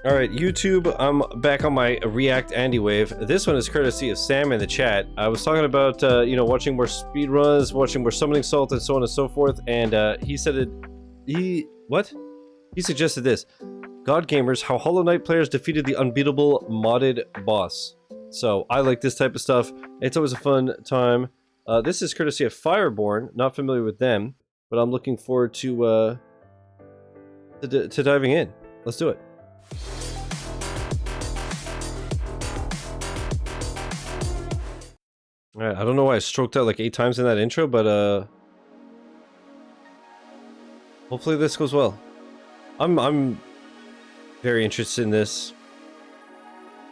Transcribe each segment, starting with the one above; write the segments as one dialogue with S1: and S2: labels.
S1: All right, YouTube, I'm back on my React Andy Wave. This one is courtesy of Sam in the chat. I was talking about, watching more speedruns, watching more Summoning Salt, and so on and so forth, and he said He suggested this. God Gamers, how Hollow Knight players defeated the unbeatable modded boss. So, I like this type of stuff. It's always a fun time. This is courtesy of Fireborn, not familiar with them, but I'm looking forward to diving in. Let's do it. Alright, I don't know why I stroked out like 8 times in that intro, but hopefully this goes well. I'm very interested in this.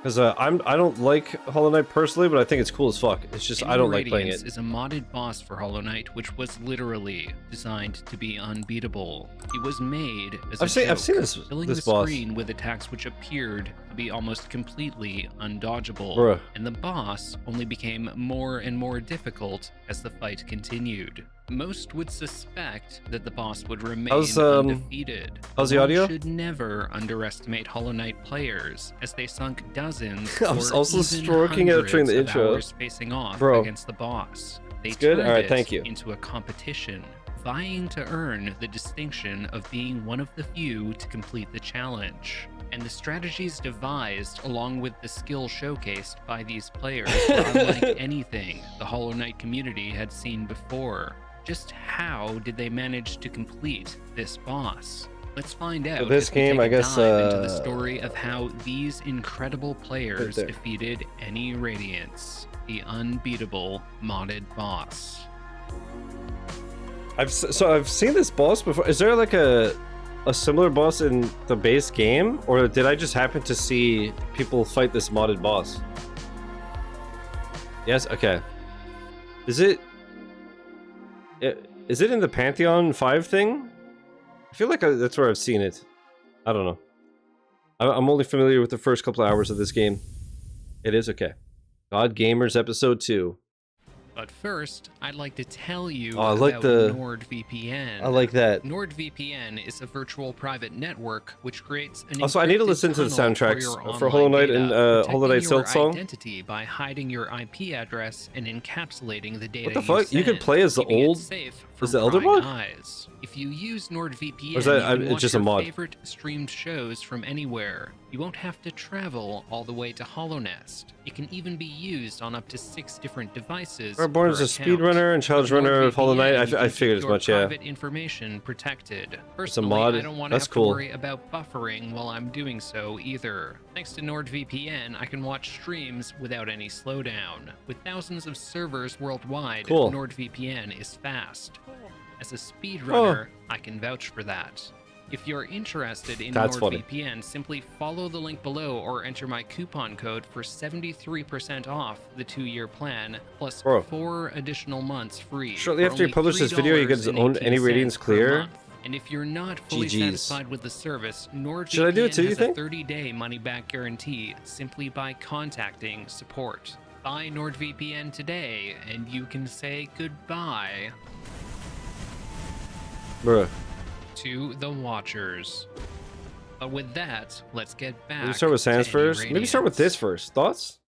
S1: Because I don't like Hollow Knight personally, but I think it's cool as fuck. It's just I don't like playing it.
S2: Radiance is a modded boss for Hollow Knight, which was literally designed to be unbeatable. It was made as a joke,
S1: I've seen
S2: filling
S1: this
S2: the
S1: boss.
S2: screen with attacks which appeared to be almost completely undodgeable.
S1: Bruh.
S2: And the boss only became more and more difficult as the fight continued. Most would suspect that the boss would remain undefeated.
S1: How's the audio?
S2: One should never underestimate Hollow Knight players, as they sunk dozens
S1: I was
S2: or
S1: also
S2: even
S1: stroking out during the
S2: hundreds of
S1: intro.
S2: hours facing off
S1: Bro.
S2: against the boss. They
S1: It's good?
S2: turned
S1: Alright,
S2: it
S1: thank you.
S2: into a competition, vying to earn the distinction of being one of the few to complete the challenge. And the strategies devised along with the skill showcased by these players were unlike anything the Hollow Knight community had seen before. Just how did they manage to complete this boss? Let's find out.
S1: This
S2: as we
S1: game,
S2: take a
S1: I guess,
S2: dive into the story of how these incredible players
S1: there.
S2: defeated any Radiance, the unbeatable modded boss.
S1: I've seen this boss before. Is there like a similar boss in the base game, or did I just happen to see people fight this modded boss? Yes. Okay. Is it in the Pantheon 5 thing? I feel like that's where I've seen it. I don't know. I'm only familiar with the first couple of hours of this game. It is okay. God Gamers Episode 2.
S2: But first, I'd like to tell you
S1: I like
S2: about
S1: the-
S2: NordVPN.
S1: I like that.
S2: NordVPN is a virtual private network which creates an
S1: Also, I need to
S2: encrypted
S1: listen to the
S2: tunnel
S1: soundtracks
S2: your
S1: for Hollow
S2: online
S1: Knight
S2: data,
S1: and Hollow Knight
S2: protecting your
S1: Silksong.
S2: identity by hiding your IP address and encapsulating the data.
S1: What the fuck? You could
S2: send,
S1: play as the
S2: keeping it
S1: old-
S2: safe
S1: as
S2: from
S1: the Elder
S2: prying
S1: Bug?
S2: eyes. If you use NordVPN,
S1: Or is that-
S2: you can
S1: it's
S2: watch
S1: just a
S2: your
S1: mod?
S2: favorite streamed shows from anywhere. You won't have to travel all the way to Hallownest. It can even be used on up to 6 different devices.
S1: Fireborn is
S2: per
S1: a
S2: account.
S1: speedrunner and challenge runner of Hollow Knight.
S2: NordVPN,
S1: I
S2: you
S1: figured
S2: can
S1: as
S2: keep
S1: much,
S2: your
S1: yeah.
S2: private information protected.
S1: It's a
S2: Personally,
S1: mod.
S2: I don't want to
S1: That's
S2: have
S1: cool.
S2: to worry about buffering while I'm doing so either. Thanks to NordVPN, I can watch streams without any slowdown. With thousands of servers worldwide,
S1: Cool.
S2: NordVPN is fast. As a speedrunner,
S1: Oh.
S2: I can vouch for that. If you're interested in
S1: That's funny.
S2: NordVPN, simply follow the link below or enter my coupon code for 73% off the 2-year plan, plus
S1: Bro.
S2: 4 additional months free.
S1: Shortly
S2: for
S1: after you
S2: only
S1: publish this video, you get to own any
S2: $3.18
S1: Radiance
S2: per
S1: clear.
S2: month. And if you're not fully
S1: GGs.
S2: satisfied with the service, NordVPN
S1: Should I do it too, you
S2: has
S1: think?
S2: a 30-day money-back guarantee simply by contacting support. Buy NordVPN today, and you can say goodbye
S1: Bruh.
S2: to the Watchers. But with that, let's get back.
S1: Maybe start with Sans
S2: to
S1: first.
S2: Any
S1: Maybe start with this
S2: Radiance.
S1: first. Thoughts?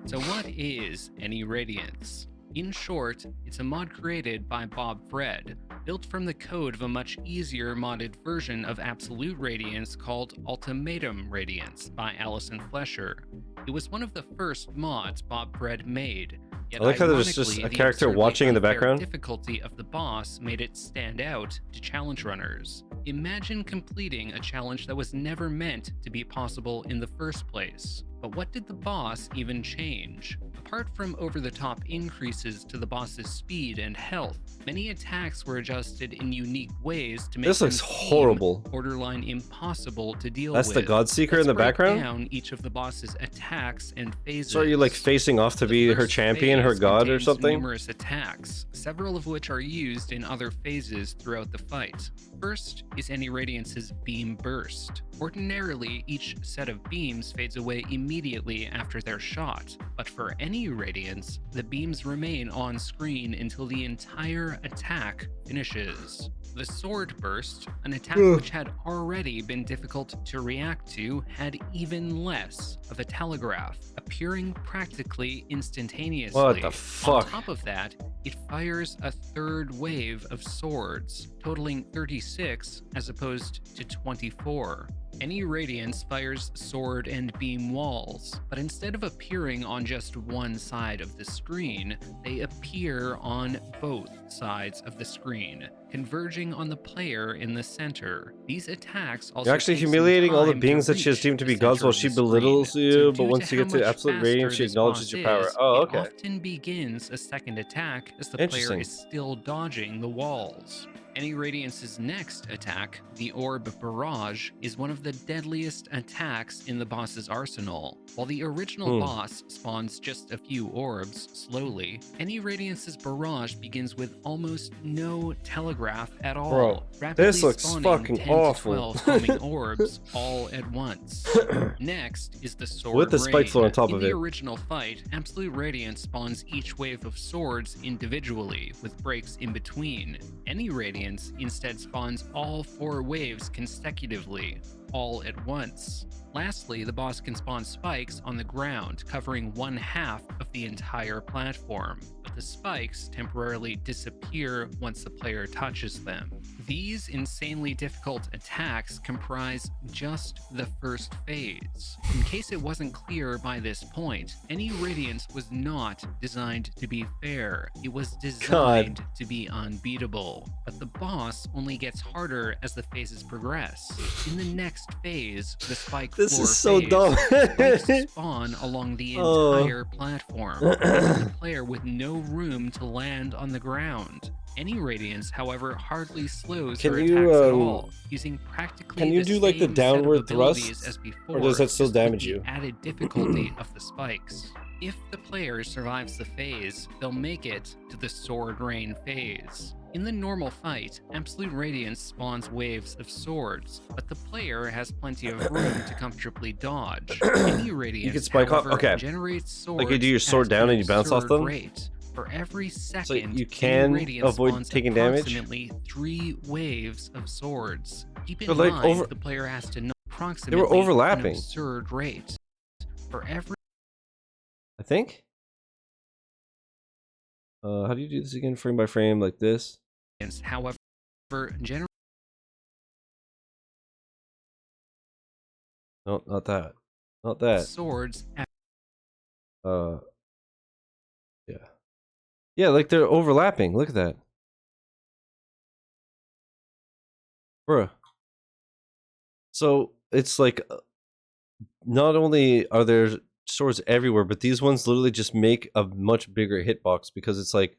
S2: So what is Any Radiance? In short, it's a mod created by Bob Fred, built from the code of a much easier modded version of Absolute Radiance called Ultimatum Radiance by Alison Flesher. It was one of the first mods Bob Fred made. Yet
S1: I like how there's just
S2: ironically,
S1: a
S2: the
S1: character
S2: absurdly
S1: watching in the
S2: unfair
S1: background.
S2: difficulty of the boss made it stand out to challenge runners. Imagine completing a challenge that was never meant to be possible in the first place. But what did the boss even change? Apart from over-the-top increases to the boss's speed and health, many attacks were adjusted in unique ways to make
S1: This
S2: them
S1: looks
S2: seem
S1: horrible.
S2: borderline impossible to deal
S1: That's
S2: with.
S1: the Godseeker in
S2: Let's
S1: the
S2: break
S1: background?
S2: down each of the boss's attacks and phases.
S1: So are you like facing off to
S2: The
S1: be her
S2: first
S1: champion, her
S2: phase
S1: god or
S2: contains
S1: something?
S2: Numerous attacks, several of which are used in other phases throughout the fight. First is Any Radiance's Beam Burst. Ordinarily, each set of beams fades away immediately immediately after their shot, but for any Radiance, the beams remain on screen until the entire attack finishes. The Sword Burst, an attack which had already been difficult to react to, had even less of a telegraph, appearing practically instantaneously.
S1: What the fuck?
S2: On top of that, it fires a third wave of swords, totaling 36 as opposed to 24. Any Radiance fires sword and beam walls, but instead of appearing on just one side of the screen, they appear on both sides of the screen, converging on the player in the center. These attacks also
S1: You're actually
S2: take some
S1: humiliating all the
S2: time
S1: beings
S2: to
S1: that she has
S2: reach
S1: deemed to
S2: the
S1: be gods
S2: center
S1: while
S2: of
S1: she
S2: the screen.
S1: belittles
S2: So
S1: you, but
S2: due
S1: once
S2: to
S1: you
S2: how
S1: get to
S2: much
S1: absolute
S2: faster
S1: radiance, she
S2: this
S1: acknowledges
S2: boss
S1: your power.
S2: is,
S1: Oh,
S2: it
S1: okay.
S2: often begins a second attack as the player
S1: Interesting.
S2: is still dodging the walls. Any Radiance's next attack, the Orb Barrage, is one of the deadliest attacks in the boss's arsenal. While the original boss spawns just a few orbs slowly, any Radiance's Barrage begins with almost no telegraph at all.
S1: Bro,
S2: rapidly
S1: this looks
S2: spawning
S1: fucking
S2: 10
S1: awful.
S2: to 12 homing orbs all at once. Next is the Sword
S1: With the spike flow on top
S2: in
S1: of
S2: the
S1: it.
S2: original fight, Absolute Radiance spawns each wave of swords individually, with breaks in between. Any Radiance instead spawns all 4 waves consecutively, all at once. Lastly, the boss can spawn spikes on the ground, covering 1/2 of the entire platform, but the spikes temporarily disappear once the player touches them. These insanely difficult attacks comprise just the first phase. In case it wasn't clear by this point, any Radiance was not designed to be fair. It was designed to be unbeatable. But the boss only gets harder as the phases progress. In the next phase, the spike
S1: This
S2: floor
S1: is so
S2: phase,
S1: dumb.
S2: spikes spawn along the
S1: Oh.
S2: entire platform, leaving the player with no room to land on the ground. Any Radiance, however, hardly slows
S1: Can
S2: her
S1: you,
S2: attacks at all, using practically
S1: can you
S2: the
S1: do, like, the
S2: same
S1: downward
S2: set of abilities
S1: thrust?
S2: as before,
S1: Or does that still
S2: just with
S1: damage
S2: the
S1: you?
S2: added difficulty of the spikes. If the player survives the phase, they'll make it to the Sword Rain phase. In the normal fight, Absolute Radiance spawns waves of swords, but the player has plenty of room to comfortably dodge. Any Radiance,
S1: You can spike off-
S2: however,
S1: okay.
S2: generates swords
S1: Like you do your sword
S2: at
S1: down
S2: an
S1: and you bounce off
S2: absurd
S1: them?
S2: rate. For every second,
S1: So you
S2: any
S1: can
S2: Radiance
S1: avoid
S2: spawns
S1: taking damage?
S2: approximately 3 waves of swords. Keep in
S1: But, like,
S2: mind, the player has to know approximately
S1: overlapping.
S2: an absurd rate. For every
S1: I think. How do you do this again? Frame by frame, like this?
S2: however, generate
S1: No, not that. Not that.
S2: swords at
S1: Yeah. Yeah, like they're overlapping. Look at that. Bruh. So it's like, not only are there swords everywhere, but these ones literally just make a much bigger hitbox because it's like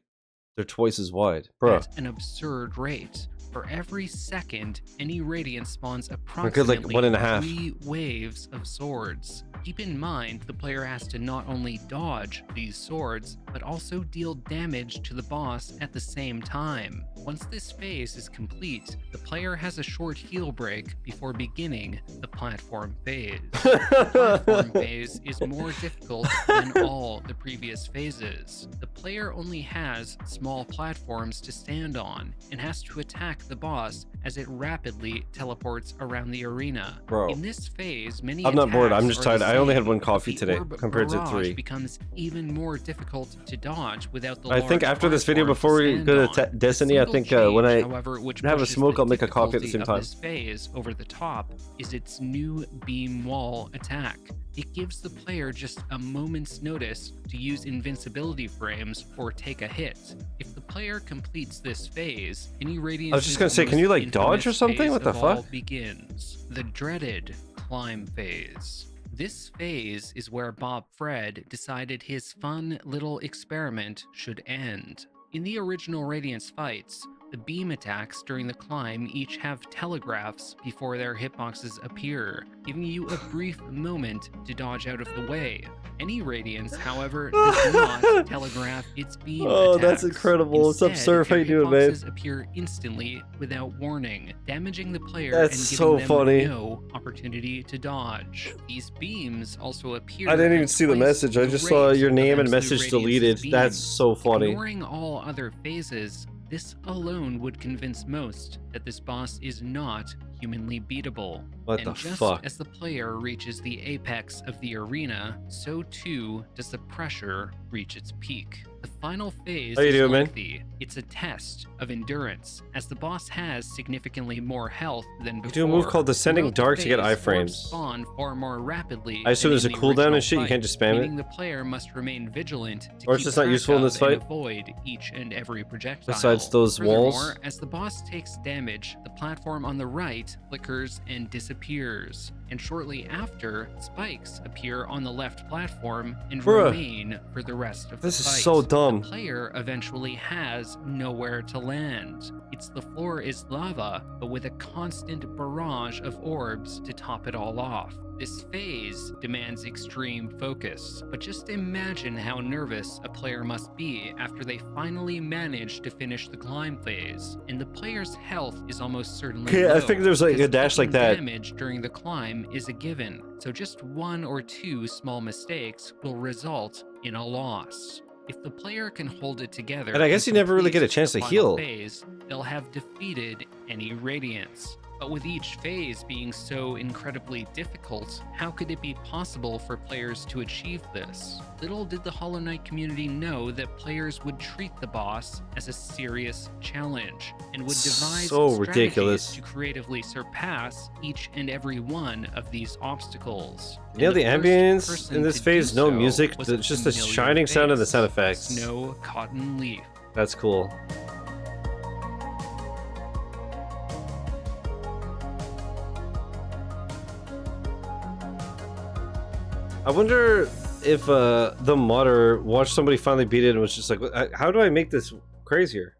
S1: they're twice as wide. Bruh.
S2: at an absurd rate. For every second, any Radiance spawns
S1: Good,
S2: approximately
S1: like 1.5.
S2: 3 waves of swords. Keep in mind, the player has to not only dodge these swords, but also deal damage to the boss at the same time. Once this phase is complete, the player has a short heal break before beginning the platform phase. The platform phase is more difficult than all the previous phases. The player only has small platforms to stand on and has to attack the boss as it rapidly teleports around the arena.
S1: Bro.
S2: In this phase, many
S1: I'm not bored, I'm
S2: attacks
S1: just
S2: are the
S1: tired. I only had
S2: same,
S1: one
S2: but
S1: coffee
S2: the
S1: today
S2: orb
S1: compared to
S2: barrage
S1: 3.
S2: becomes even more difficult to dodge without the
S1: I think
S2: large
S1: after this video,
S2: platform
S1: before we
S2: stand
S1: go
S2: on.
S1: to
S2: A
S1: Destiny, I
S2: single
S1: think when I
S2: change, however, which
S1: have a
S2: pushes
S1: smoke,
S2: the
S1: I'll make a coffee at the
S2: difficulty
S1: same
S2: of
S1: time.
S2: This phase over the top is its new beam wall attack. It gives the player just a moment's notice to use invincibility frames or take a hit. If the player completes this phase, any Radiance
S1: I was just gonna say, can you, like, dodge or something? What the fuck?
S2: Begins the dreaded climb phase. This phase is where Bob Fred decided his fun little experiment should end. In the original Radiance fights, the beam attacks during the climb each have telegraphs before their hitboxes appear, giving you a brief moment to dodge out of the way. Any Radiance, however, does not telegraph its beam
S1: Oh,
S2: attacks.
S1: that's incredible. It's
S2: Instead,
S1: absurd how
S2: their
S1: you do it, man.
S2: hitboxes appear instantly without warning, damaging the player
S1: That's
S2: and giving
S1: so
S2: them
S1: funny.
S2: no opportunity opportunity to dodge. These beams also appear.
S1: I didn't even
S2: at
S1: see the
S2: twice
S1: message. I just saw your name and message deleted. That's so funny.
S2: Ignoring all other phases, this alone would convince most that this boss is not humanly beatable.
S1: What
S2: and
S1: the
S2: just
S1: fuck?
S2: as the player reaches the apex of the arena, so too does the pressure reach its peak. The final phase
S1: How you
S2: is
S1: doing, man?
S2: lengthy. It's a test of endurance, as the boss has significantly more health than before.
S1: You do a move called Descending
S2: Throughout the
S1: Dark to get
S2: phase,
S1: iframes.
S2: orbs spawn far more rapidly.
S1: I assume
S2: than
S1: there's a
S2: in the
S1: cooldown and
S2: original
S1: shit, you
S2: fight,
S1: can't just spam
S2: meaning
S1: it?
S2: the player must remain vigilant to
S1: Or it's
S2: keep
S1: just not
S2: track
S1: useful in
S2: of
S1: this
S2: and
S1: fight?
S2: avoid each and every projectile.
S1: Besides those walls?
S2: Furthermore, as the boss takes damage, the platform on the right flickers and disappears. And shortly after, spikes appear on the left platform and
S1: Bruh.
S2: remain for the rest of
S1: This
S2: the
S1: is
S2: fight.
S1: so dumb.
S2: The player eventually has nowhere to land. The floor is lava, but with a constant barrage of orbs to top it all off. This phase demands extreme focus, but just imagine how nervous a player must be after they finally manage to finish the climb phase, and the player's health is almost certainly
S1: Okay, I
S2: low,
S1: think there's like a
S2: because
S1: dash like
S2: taking
S1: that.
S2: damage during the climb is a given, so just 1 or 2 small mistakes will result in a loss. If the player can hold it together,
S1: And I guess you never really get a chance to
S2: the
S1: heal.
S2: final phase, they'll have defeated any Radiance. But with each phase being so incredibly difficult, how could it be possible for players to achieve this? Little did the Hollow Knight community know that players would treat the boss as a serious challenge and would devise
S1: So
S2: strategies
S1: ridiculous.
S2: to creatively surpass each and every one of these obstacles.
S1: You know,
S2: And
S1: the
S2: first
S1: ambience
S2: person
S1: in this
S2: to
S1: phase,
S2: do
S1: no
S2: so
S1: music,
S2: was a
S1: just the
S2: familiar
S1: shining sound and the
S2: face,
S1: sound effects.
S2: Snow Cotton Leaf.
S1: That's cool. I wonder if the modder watched somebody finally beat it and was just like, how do I make this crazier?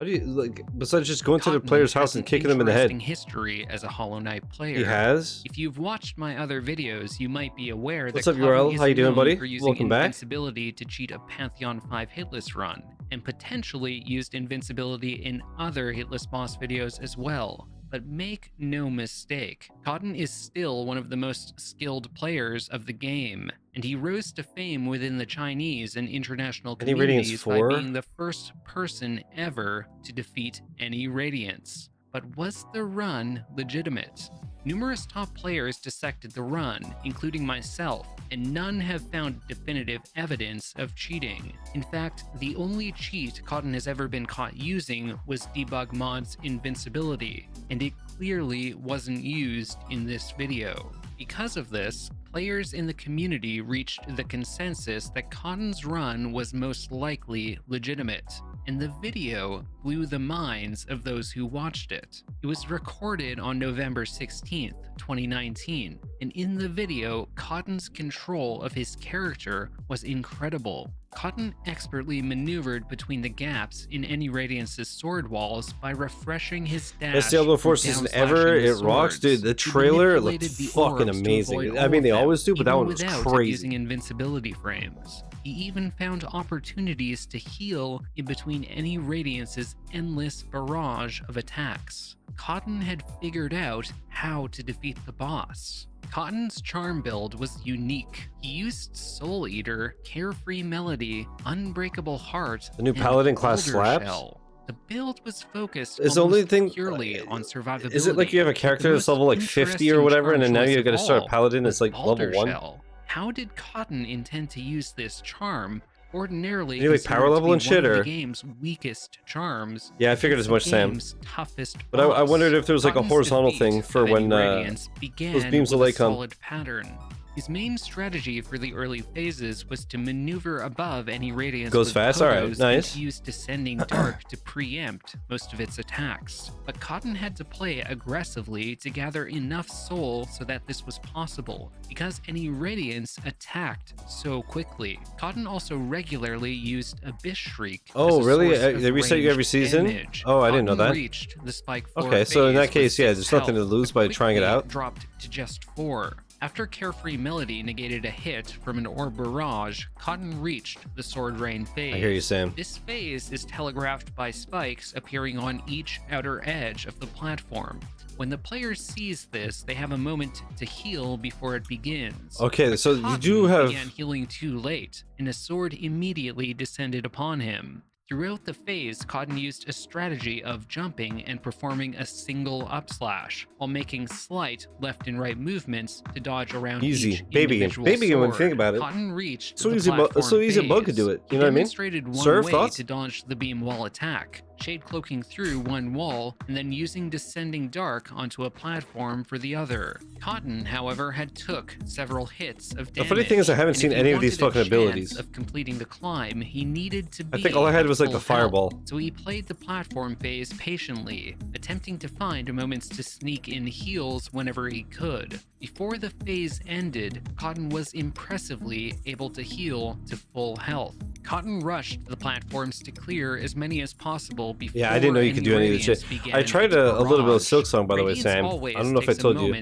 S1: How do you, like, besides just going to the
S2: Cotton
S1: player's
S2: has
S1: house and
S2: an
S1: kicking them in the head?
S2: interesting history as a Hollow Knight player.
S1: He has?
S2: If you've watched my other videos, you might be aware
S1: What's
S2: that
S1: up, URL?
S2: Cotton
S1: How you
S2: is
S1: doing,
S2: known
S1: buddy?
S2: for using
S1: Welcome back.
S2: invincibility to cheat a Pantheon 5 hitless run, and potentially used invincibility in other hitless boss videos as well. But make no mistake, Cotton is still one of the most skilled players of the game, and he rose to fame within the Chinese and international
S1: Any Radiance
S2: communities by
S1: 4?
S2: being the first person ever to defeat any Radiance. But was the run legitimate? Numerous top players dissected the run, including myself, and none have found definitive evidence of cheating. In fact, the only cheat Cotton has ever been caught using was Debug Mod's invincibility, and it clearly wasn't used in this video. Because of this, players in the community reached the consensus that Cotton's run was most likely legitimate, and the video blew the minds of those who watched it. It was recorded on November 16th, 2019, and in the video, Cotton's control of his character was incredible. Cotton expertly maneuvered between the gaps in any Radiance's sword walls by refreshing his dash.
S1: Best Diablo 4
S2: and
S1: season
S2: downslashing
S1: ever.
S2: the
S1: It rocks,
S2: swords.
S1: dude. The
S2: He
S1: trailer looked
S2: manipulated the
S1: fucking
S2: orbs to
S1: amazing.
S2: avoid
S1: I
S2: all
S1: mean,
S2: of
S1: they
S2: them,
S1: always do, but that
S2: even
S1: one was
S2: without
S1: crazy.
S2: using invincibility frames. He even found opportunities to heal in between any Radiance's endless barrage of attacks. Cotton had figured out how to defeat the boss. Cotton's charm build was unique. He used Soul Eater, Carefree Melody, Unbreakable Heart,
S1: The new
S2: and
S1: Paladin class
S2: Boulder
S1: slaps?
S2: Shell. The build was focused
S1: Is the only
S2: almost
S1: thing
S2: purely on survivability.
S1: Is it like you have a
S2: but the
S1: character that's
S2: most
S1: level like 50 or
S2: interesting
S1: whatever, and then
S2: charm
S1: now you
S2: choice
S1: gotta
S2: of
S1: start a
S2: all
S1: paladin
S2: was
S1: that's like level
S2: Boulder
S1: 1?
S2: Shell. How did Cotton intend to use this charm? Ordinarily,
S1: Is he, like,
S2: considered
S1: power
S2: to
S1: level
S2: be
S1: and shit,
S2: one of
S1: or-
S2: the game's weakest charms.
S1: Yeah, I figured
S2: it's
S1: as much,
S2: the
S1: Sam.
S2: game's toughest
S1: But I
S2: boss.
S1: wondered if there was like a
S2: Cotton's
S1: horizontal
S2: defeat
S1: thing for
S2: of any
S1: when
S2: Radiance began
S1: those beams of
S2: with
S1: light
S2: a
S1: come.
S2: solid pattern. His main strategy for the early phases was to maneuver above any Radiance
S1: Goes
S2: with
S1: fast? Alright,
S2: potos
S1: nice.
S2: and use Descending Dark to preempt most of its attacks. But Cotton had to play aggressively to gather enough soul so that this was possible, because any Radiance attacked so quickly. Cotton also regularly used Abyss Shriek.
S1: Oh,
S2: as a
S1: really?
S2: source of
S1: They reset you every
S2: ranged
S1: season?
S2: damage.
S1: Oh, I didn't know
S2: Cotton
S1: that.
S2: reached the spike 4
S1: Okay, so in
S2: phase
S1: that case,
S2: with
S1: yeah,
S2: 6
S1: there's nothing to
S2: health,
S1: lose
S2: but
S1: by trying it
S2: quickly
S1: out.
S2: dropped to just 4. After Carefree Melody negated a hit from an orb barrage, Cotton reached the Sword Rain phase.
S1: I hear you, Sam.
S2: This phase is telegraphed by spikes appearing on each outer edge of the platform. When the player sees this, they have a moment to heal before it begins.
S1: Okay, so you do have...
S2: began healing too late, and a sword immediately descended upon him. Throughout the phase, Cotton used a strategy of jumping and performing a single upslash, while making slight left and right movements to dodge around each individual
S1: baby
S2: sword.
S1: when you think about it.
S2: Cotton reached
S1: So
S2: the
S1: easy,
S2: platform
S1: so easy a bug
S2: phase.
S1: could do it.
S2: He
S1: You know what I mean?
S2: demonstrated one
S1: Serve,
S2: way
S1: thoughts?
S2: to dodge the beam wall attack, shade cloaking through one wall, and then using descending dark onto a platform for the other. Cotton, however, had took several hits of damage.
S1: The funny thing is I haven't
S2: and
S1: seen
S2: if he
S1: any of these
S2: wanted a
S1: fucking
S2: chance
S1: abilities.
S2: of completing the climb, he needed to be
S1: I think all I had
S2: at
S1: was like the
S2: full health.
S1: fireball.
S2: So he played the platform phase patiently, attempting to find moments to sneak in heals whenever he could. Before the phase ended, Cotton was impressively able to heal to full health. Cotton rushed the platforms to clear as many as possible before
S1: Yeah, I didn't know you could do any of this shit. I tried a little bit of Silksong, by the way, Sam. I don't know if I told you.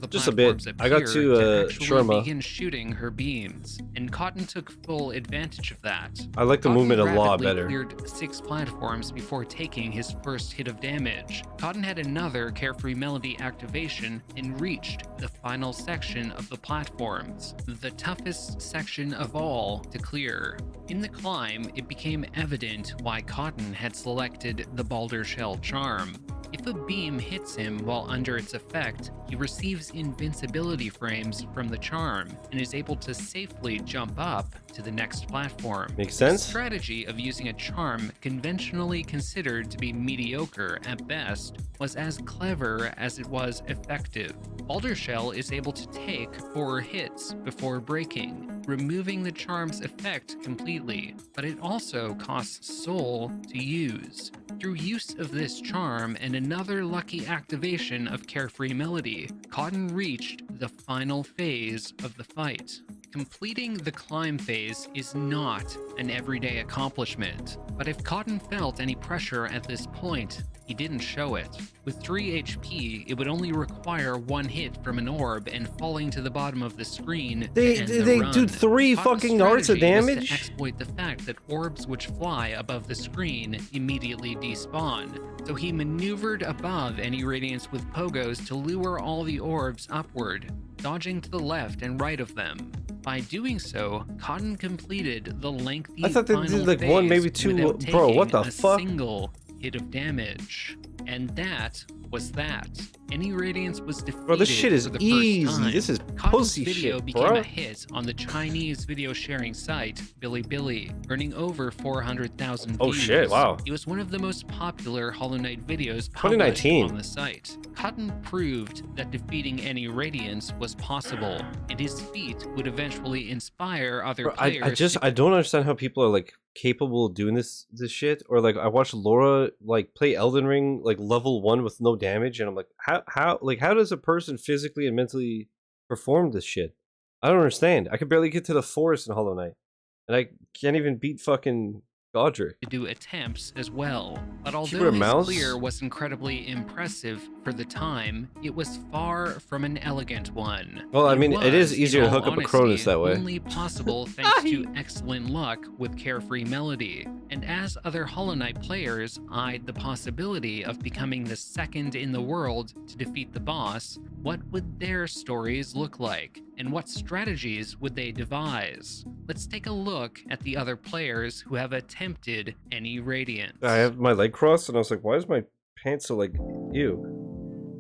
S1: Just a bit. I got to Shurma.
S2: Begin shooting her beams, and Cotton took full advantage of that.
S1: I like the
S2: Cotton
S1: movement a lot
S2: rapidly
S1: better.
S2: Cleared 6 platforms before taking his first hit of damage. Cotton had another Carefree Melody activation and reached the final section of the platforms, the toughest section of all to clear. In the climb, it became evident why Cotton had selected the Balder Shell charm. If a beam hits him while under its effect, he receives invincibility frames from the charm and is able to safely jump up to the next platform.
S1: Makes sense.
S2: The strategy of using a charm conventionally considered to be mediocre at best was as clever as it was effective. Balder Shell is able to take 4 hits before breaking, removing the charm's effect completely, but it also costs soul to use. Through use of this charm and another lucky activation of Carefree Melody, Cotton reached the final phase of the fight. Completing the climb phase is not an everyday accomplishment, but if Cotton felt any pressure at this point, he didn't show it. With 3 HP, it would only require 1 hit from an orb and falling to the bottom of the screen.
S1: They do 3 fucking hearts of damage?
S2: To exploit the fact that orbs which fly above the screen immediately despawn, so he maneuvered above any Radiance with pogos to lure all the orbs upward, dodging to the left and right of them. By doing so, Cotton completed the lengthy
S1: I thought they did like 1, maybe 2. Bro, what the fuck?
S2: Single hit of damage. And that was that. Any Radiance was defeated.
S1: Bro, this shit is
S2: for the
S1: easy.
S2: first time.
S1: This is
S2: Cotton's
S1: pussy
S2: video
S1: shit,
S2: became
S1: bro.
S2: a hit on the Chinese video sharing site Bilibili, earning over 400,000 views.
S1: Oh shit, wow.
S2: It was one of the most popular Hollow Knight videos published
S1: 2019.
S2: on the site. Cotton proved that defeating any Radiance was possible, and his feat would eventually inspire other
S1: Bro,
S2: players.
S1: I don't understand how people are like capable of doing this shit. Or like I watched Laura like play Elden Ring like level 1 with no damage, and I'm like, how does a person physically and mentally perform this shit? I don't understand. I could barely get to the forest in Hollow Knight, and I can't even beat fucking Godric.
S2: To do attempts as well, but although
S1: Keep it a
S2: his
S1: mouse?
S2: clear was incredibly impressive for the time, it was far from an elegant one.
S1: Well, I mean, it is
S2: was,
S1: easier
S2: in
S1: to hook
S2: all
S1: up a Cronus
S2: honesty,
S1: that way.
S2: Only possible thanks to excellent luck with Carefree Melody. And as other Hollow Knight players eyed the possibility of becoming the second in the world to defeat the boss, what would their stories look like? And what strategies would they devise? Let's take a look at the other players who have attempted any Radiance.
S1: I have my leg crossed, and I was like, why is my pants so like, ew?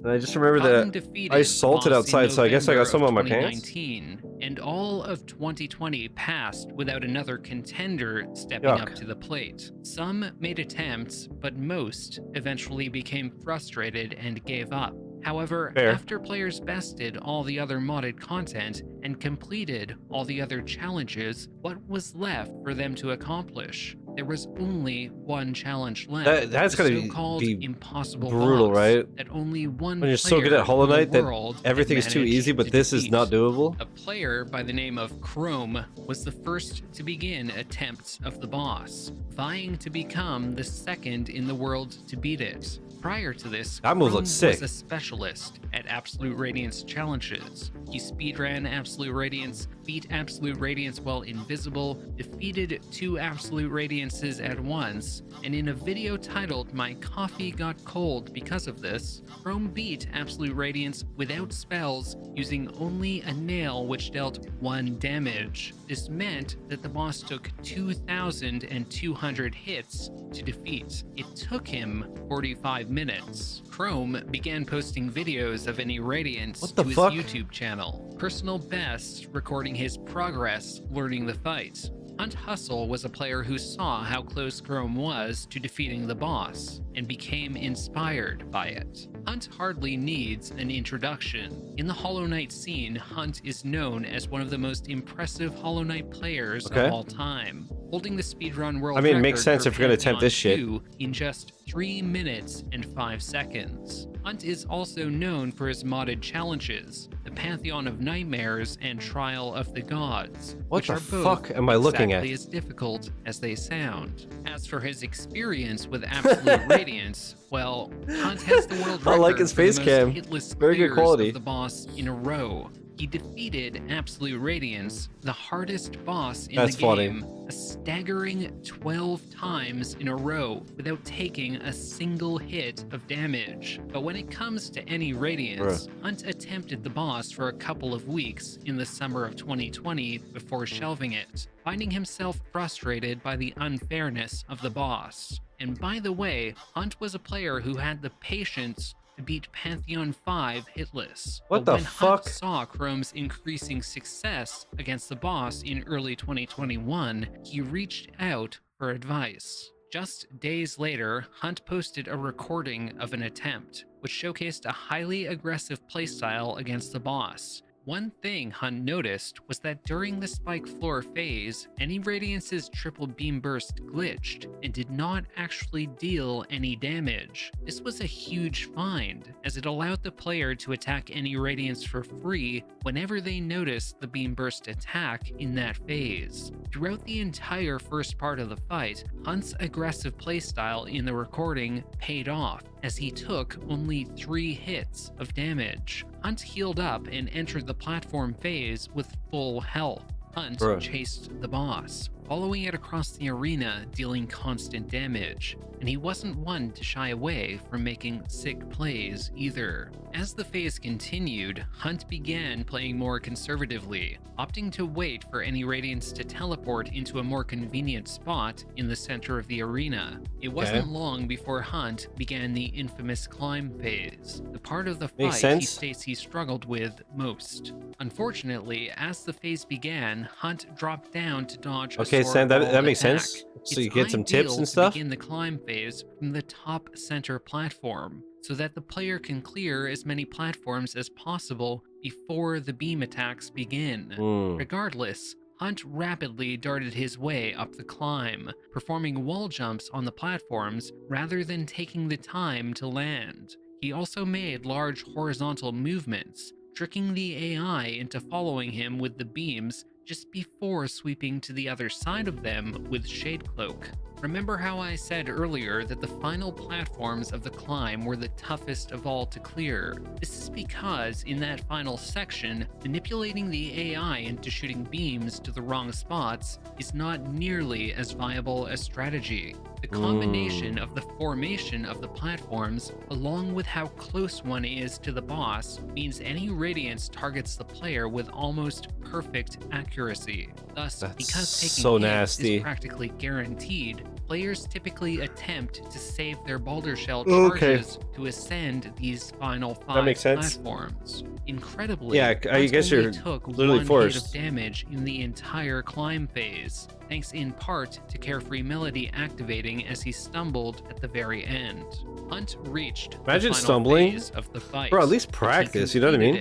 S1: And I just remember that I salted outside, so I guess I got some on my pants.
S2: 2019, and all of 2020 passed without another contender stepping
S1: Yuck.
S2: up to the plate. Some made attempts, but most eventually became frustrated and gave up. However,
S1: Fair.
S2: after players bested all the other modded content and completed all the other challenges, what was left for them to accomplish? There was only one challenge left.
S1: That's
S2: the
S1: gotta
S2: so-called
S1: be
S2: impossible
S1: brutal,
S2: boss
S1: right?
S2: That only one
S1: When you're so good at Hollow
S2: player in
S1: Knight
S2: the
S1: that
S2: world had
S1: everything is too
S2: managed
S1: easy, but
S2: to
S1: this is
S2: defeat.
S1: not doable.
S2: A player by the name of Chrome was the first to begin attempts of the boss, vying to become the second in the world to beat it. Prior to this,
S1: That move
S2: Chrome
S1: looks sick.
S2: was a specialist at Absolute Radiance challenges. He speedran Absolute Radiance, beat Absolute Radiance while invisible, defeated 2 Absolute Radiances at once, and in a video titled "My Coffee Got Cold Because of This," Chrome beat Absolute Radiance without spells using only a nail which dealt 1 damage. This meant that the boss took 2,200 hits to defeat. It took him 45 minutes. Chrome began posting videos of any Radiance
S1: What the
S2: to his
S1: fuck?
S2: YouTube channel. Personal best recording his progress learning the fight. Hunt Hustle was a player who saw how close Chrome was to defeating the boss and became inspired by it. Hunt hardly needs an introduction. In the Hollow Knight scene, Hunt is known as one of the most impressive Hollow Knight players of all time, holding the speedrun world
S1: I mean, it
S2: record
S1: makes sense
S2: for
S1: if you're gonna attempt this shit.
S2: Pantheon 2 in just 3 minutes and 5 seconds. Hunt is also known for his modded challenges, the Pantheon of Nightmares and Trial of the Gods,
S1: What
S2: which
S1: the
S2: are both
S1: fuck am I looking
S2: exactly
S1: at?
S2: as difficult as they sound. As for his experience with Absolute Radiance, well, Hunt has the world
S1: I
S2: record
S1: like his
S2: for the
S1: face
S2: most
S1: cam.
S2: hitless
S1: Very good
S2: clears
S1: quality.
S2: of the boss in a row. He defeated Absolute Radiance, the hardest boss in
S1: That's
S2: the
S1: funny.
S2: game, a staggering 12 times in a row without taking a single hit of damage. But when it comes to any Radiance, Hunt attempted the boss for a couple of weeks in the summer of 2020 before shelving it, finding himself frustrated by the unfairness of the boss. And by the way, Hunt was a player who had the patience to beat Pantheon 5 hitless.
S1: What
S2: But
S1: the
S2: when Hunt
S1: fuck?
S2: saw Chrome's increasing success against the boss in early 2021, he reached out for advice. Just days later, Hunt posted a recording of an attempt, which showcased a highly aggressive playstyle against the boss. One thing Hunt noticed was that during the spike floor phase, any Radiance's triple beam burst glitched and did not actually deal any damage. This was a huge find, as it allowed the player to attack any Radiance for free whenever they noticed the beam burst attack in that phase. Throughout the entire first part of the fight, Hunt's aggressive playstyle in the recording paid off, as he took only 3 hits of damage. Hunt healed up and entered the platform phase with full health. Hunt chased the boss, following it across the arena, dealing constant damage, and he wasn't one to shy away from making sick plays either. As the phase continued, Hunt began playing more conservatively, opting to wait for any Radiance to teleport into a more convenient spot in the center of the arena. It wasn't long before Hunt began the infamous climb phase, the part of the fight he states he struggled with most. Unfortunately, as the phase began, Hunt dropped down to dodge a
S1: Sam, that
S2: sword
S1: makes
S2: attack.
S1: sense. So
S2: It's
S1: you get some tips
S2: ideal
S1: and
S2: to
S1: stuff?
S2: begin the climb phase from the top center platform, so that the player can clear as many platforms as possible before the beam attacks begin. Regardless, Hunt rapidly darted his way up the climb, performing wall jumps on the platforms rather than taking the time to land. He also made large horizontal movements, tricking the AI into following him with the beams just before sweeping to the other side of them with Shade Cloak. Remember how I said earlier that the final platforms of the climb were the toughest of all to clear? This is because in that final section, manipulating the AI into shooting beams to the wrong spots is not nearly as viable a strategy. The combination of the formation of the platforms, along with how close one is to the boss, means any Radiance targets the player with almost perfect accuracy. Thus, because taking hits is practically guaranteed, players typically attempt to save their Baldur Shell charges to ascend these final 5 platforms. Incredibly,
S1: I guess you're
S2: took
S1: literally
S2: 1
S1: forced.
S2: hit of damage in the entire climb phase, thanks in part to Carefree Melody activating as he stumbled at the very end. Hunt reached the final phase of the fight.
S1: Bro, at least practice, you know what I mean?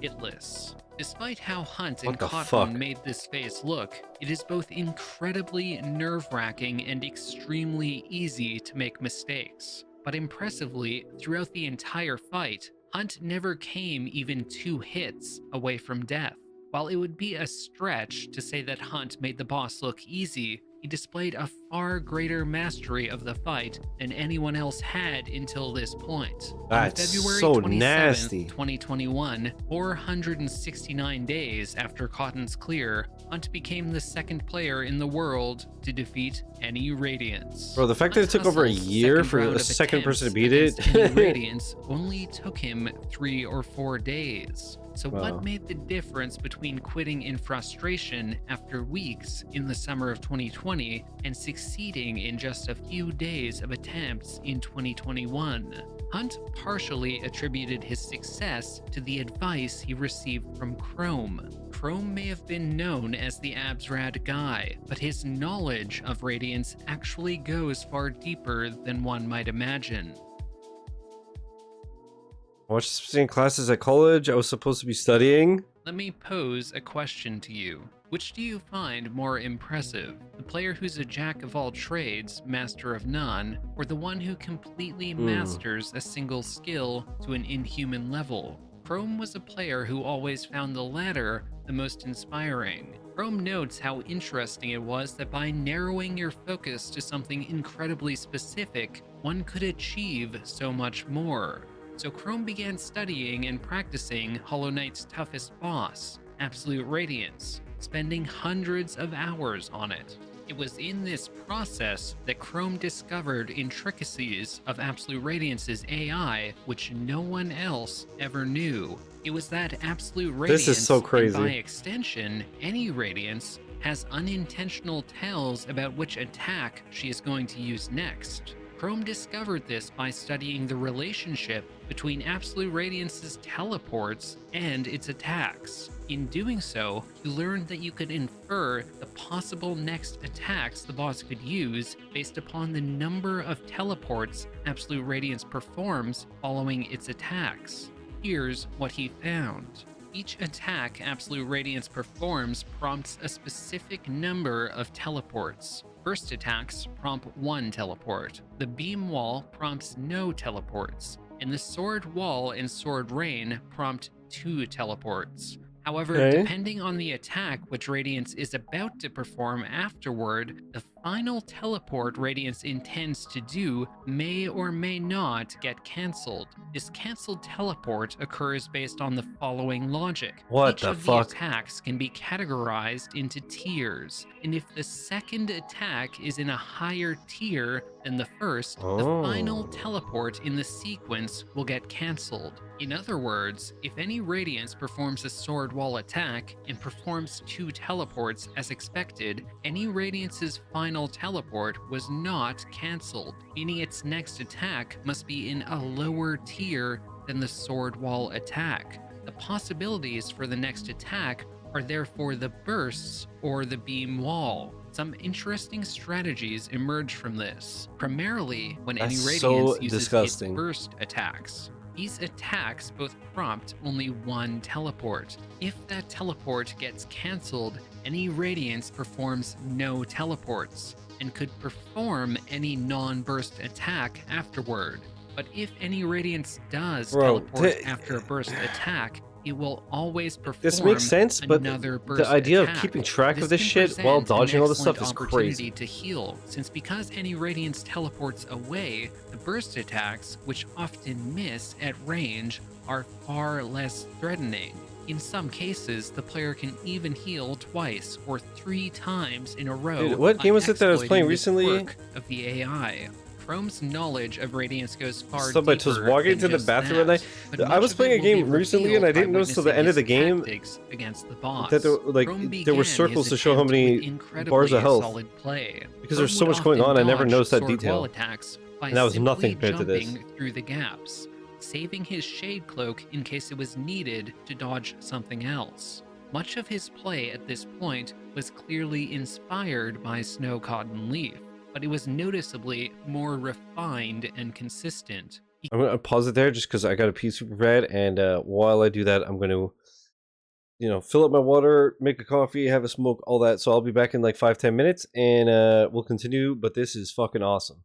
S2: Hitless. Despite how Hunt and
S1: What the
S2: Cotton
S1: fuck?
S2: made this phase look, it is both incredibly nerve-wracking and extremely easy to make mistakes. But impressively, throughout the entire fight, Hunt never came even 2 hits away from death. While it would be a stretch to say that Hunt made the boss look easy, he displayed a far greater mastery of the fight than anyone else had until this point.
S1: That's
S2: On February
S1: so
S2: 27th,
S1: nasty.
S2: 2021, 469 days after Cotton's Clear, Hunt became the second player in the world to defeat any Radiance.
S1: Bro, the fact that it took over a
S2: Hustle's
S1: year
S2: second
S1: for
S2: round
S1: a
S2: of
S1: second person to
S2: attempts
S1: beat it.
S2: against any Radiance only took him 3 or 4 days. So
S1: Wow.
S2: what made the difference between quitting in frustration after weeks in the summer of 2020 and succeeding in just a few days of attempts in 2021? Hunt partially attributed his success to the advice he received from Chrome. Chrome may have been known as the Absrad guy, but his knowledge of Radiance actually goes far deeper than one might imagine.
S1: I watched this in classes at college. I was supposed to be studying.
S2: Let me pose a question to you. Which do you find more impressive? The player who's a jack of all trades, master of none, or the one who completely masters a single skill to an inhuman level? Chrome was a player who always found the latter the most inspiring. Chrome notes how interesting it was that by narrowing your focus to something incredibly specific, one could achieve so much more. So Chrome began studying and practicing Hollow Knight's toughest boss, Absolute Radiance, spending hundreds of hours on it. It was in this process that Chrome discovered intricacies of Absolute Radiance's AI, which no one else ever knew. It was that Absolute Radiance,
S1: This is so crazy.
S2: and by extension, any Radiance, has unintentional tells about which attack she is going to use next. Chrome discovered this by studying the relationship between Absolute Radiance's teleports and its attacks. In doing so, he learned that you could infer the possible next attacks the boss could use based upon the number of teleports Absolute Radiance performs following its attacks. Here's what he found. Each attack Absolute Radiance performs prompts a specific number of teleports. Burst attacks prompt 1 teleport, the beam wall prompts no teleports, and the sword wall and sword rain prompt 2 teleports. However, depending on the attack which Radiance is about to perform afterward, the final teleport Radiance intends to do may or may not get cancelled. This cancelled teleport occurs based on the following logic.
S1: What
S2: Each
S1: the
S2: of
S1: fuck?
S2: the attacks can be categorized into tiers, and if the second attack is in a higher tier than the first, the final teleport in the sequence will get cancelled. In other words, if any Radiance performs a sword wall attack and performs 2 teleports as expected, any Radiance's final teleport was not cancelled, meaning its next attack must be in a lower tier than the sword wall attack. The possibilities for the next attack are therefore the bursts or the beam wall. Some interesting strategies emerge from this, primarily when any
S1: That's
S2: Radiance
S1: so
S2: uses
S1: disgusting.
S2: its burst attacks. These attacks both prompt only 1 teleport. If that teleport gets cancelled, any Radiance performs no teleports, and could perform any non-burst attack afterward. But if any Radiance does teleport after a burst attack, it will always perform
S1: This makes sense, but
S2: another burst
S1: the idea
S2: attack.
S1: of keeping track of this
S2: can
S1: shit while
S2: present
S1: dodging
S2: an
S1: all this stuff is
S2: excellent opportunity
S1: crazy.
S2: to heal, since because any Radiance teleports away, the burst attacks, which often miss at range, are far less threatening. In some cases, the player can even heal twice or 3 times in a row.
S1: Dude, what game was it that I was playing
S2: exploiting this
S1: recently?
S2: quirk of the AI. Chrome's knowledge of Radiance goes far
S1: Somebody was
S2: deeper
S1: walking
S2: than
S1: to the
S2: just
S1: bathroom at
S2: that,
S1: night.
S2: but
S1: I was
S2: much of
S1: playing
S2: it
S1: a
S2: will be
S1: game recently and I
S2: revealed by
S1: didn't notice till the
S2: witnessing
S1: end of the
S2: his
S1: game
S2: tactics against the boss.
S1: that there, like,
S2: Chrome
S1: there
S2: began
S1: were
S2: his
S1: circles to show how
S2: attempt
S1: many
S2: with incredibly
S1: bars of health.
S2: solid play.
S1: Because there's so
S2: Chrome would
S1: much going
S2: often
S1: on, I never
S2: dodge
S1: noticed that
S2: sword
S1: detail.
S2: wall attacks by
S1: And that was
S2: simply
S1: nothing compared to this.
S2: jumping through the gaps, saving his shade cloak in case it was needed to dodge something else. Much of his play at this point was clearly inspired by Snow Cotton Leaf, but it was noticeably more refined and consistent.
S1: I'm gonna pause it there just because I got a pee super bad, and while I do that, I'm gonna, fill up my water, make a coffee, have a smoke, all that. So I'll be back in like 5-10 minutes, and we'll continue. But this is fucking awesome.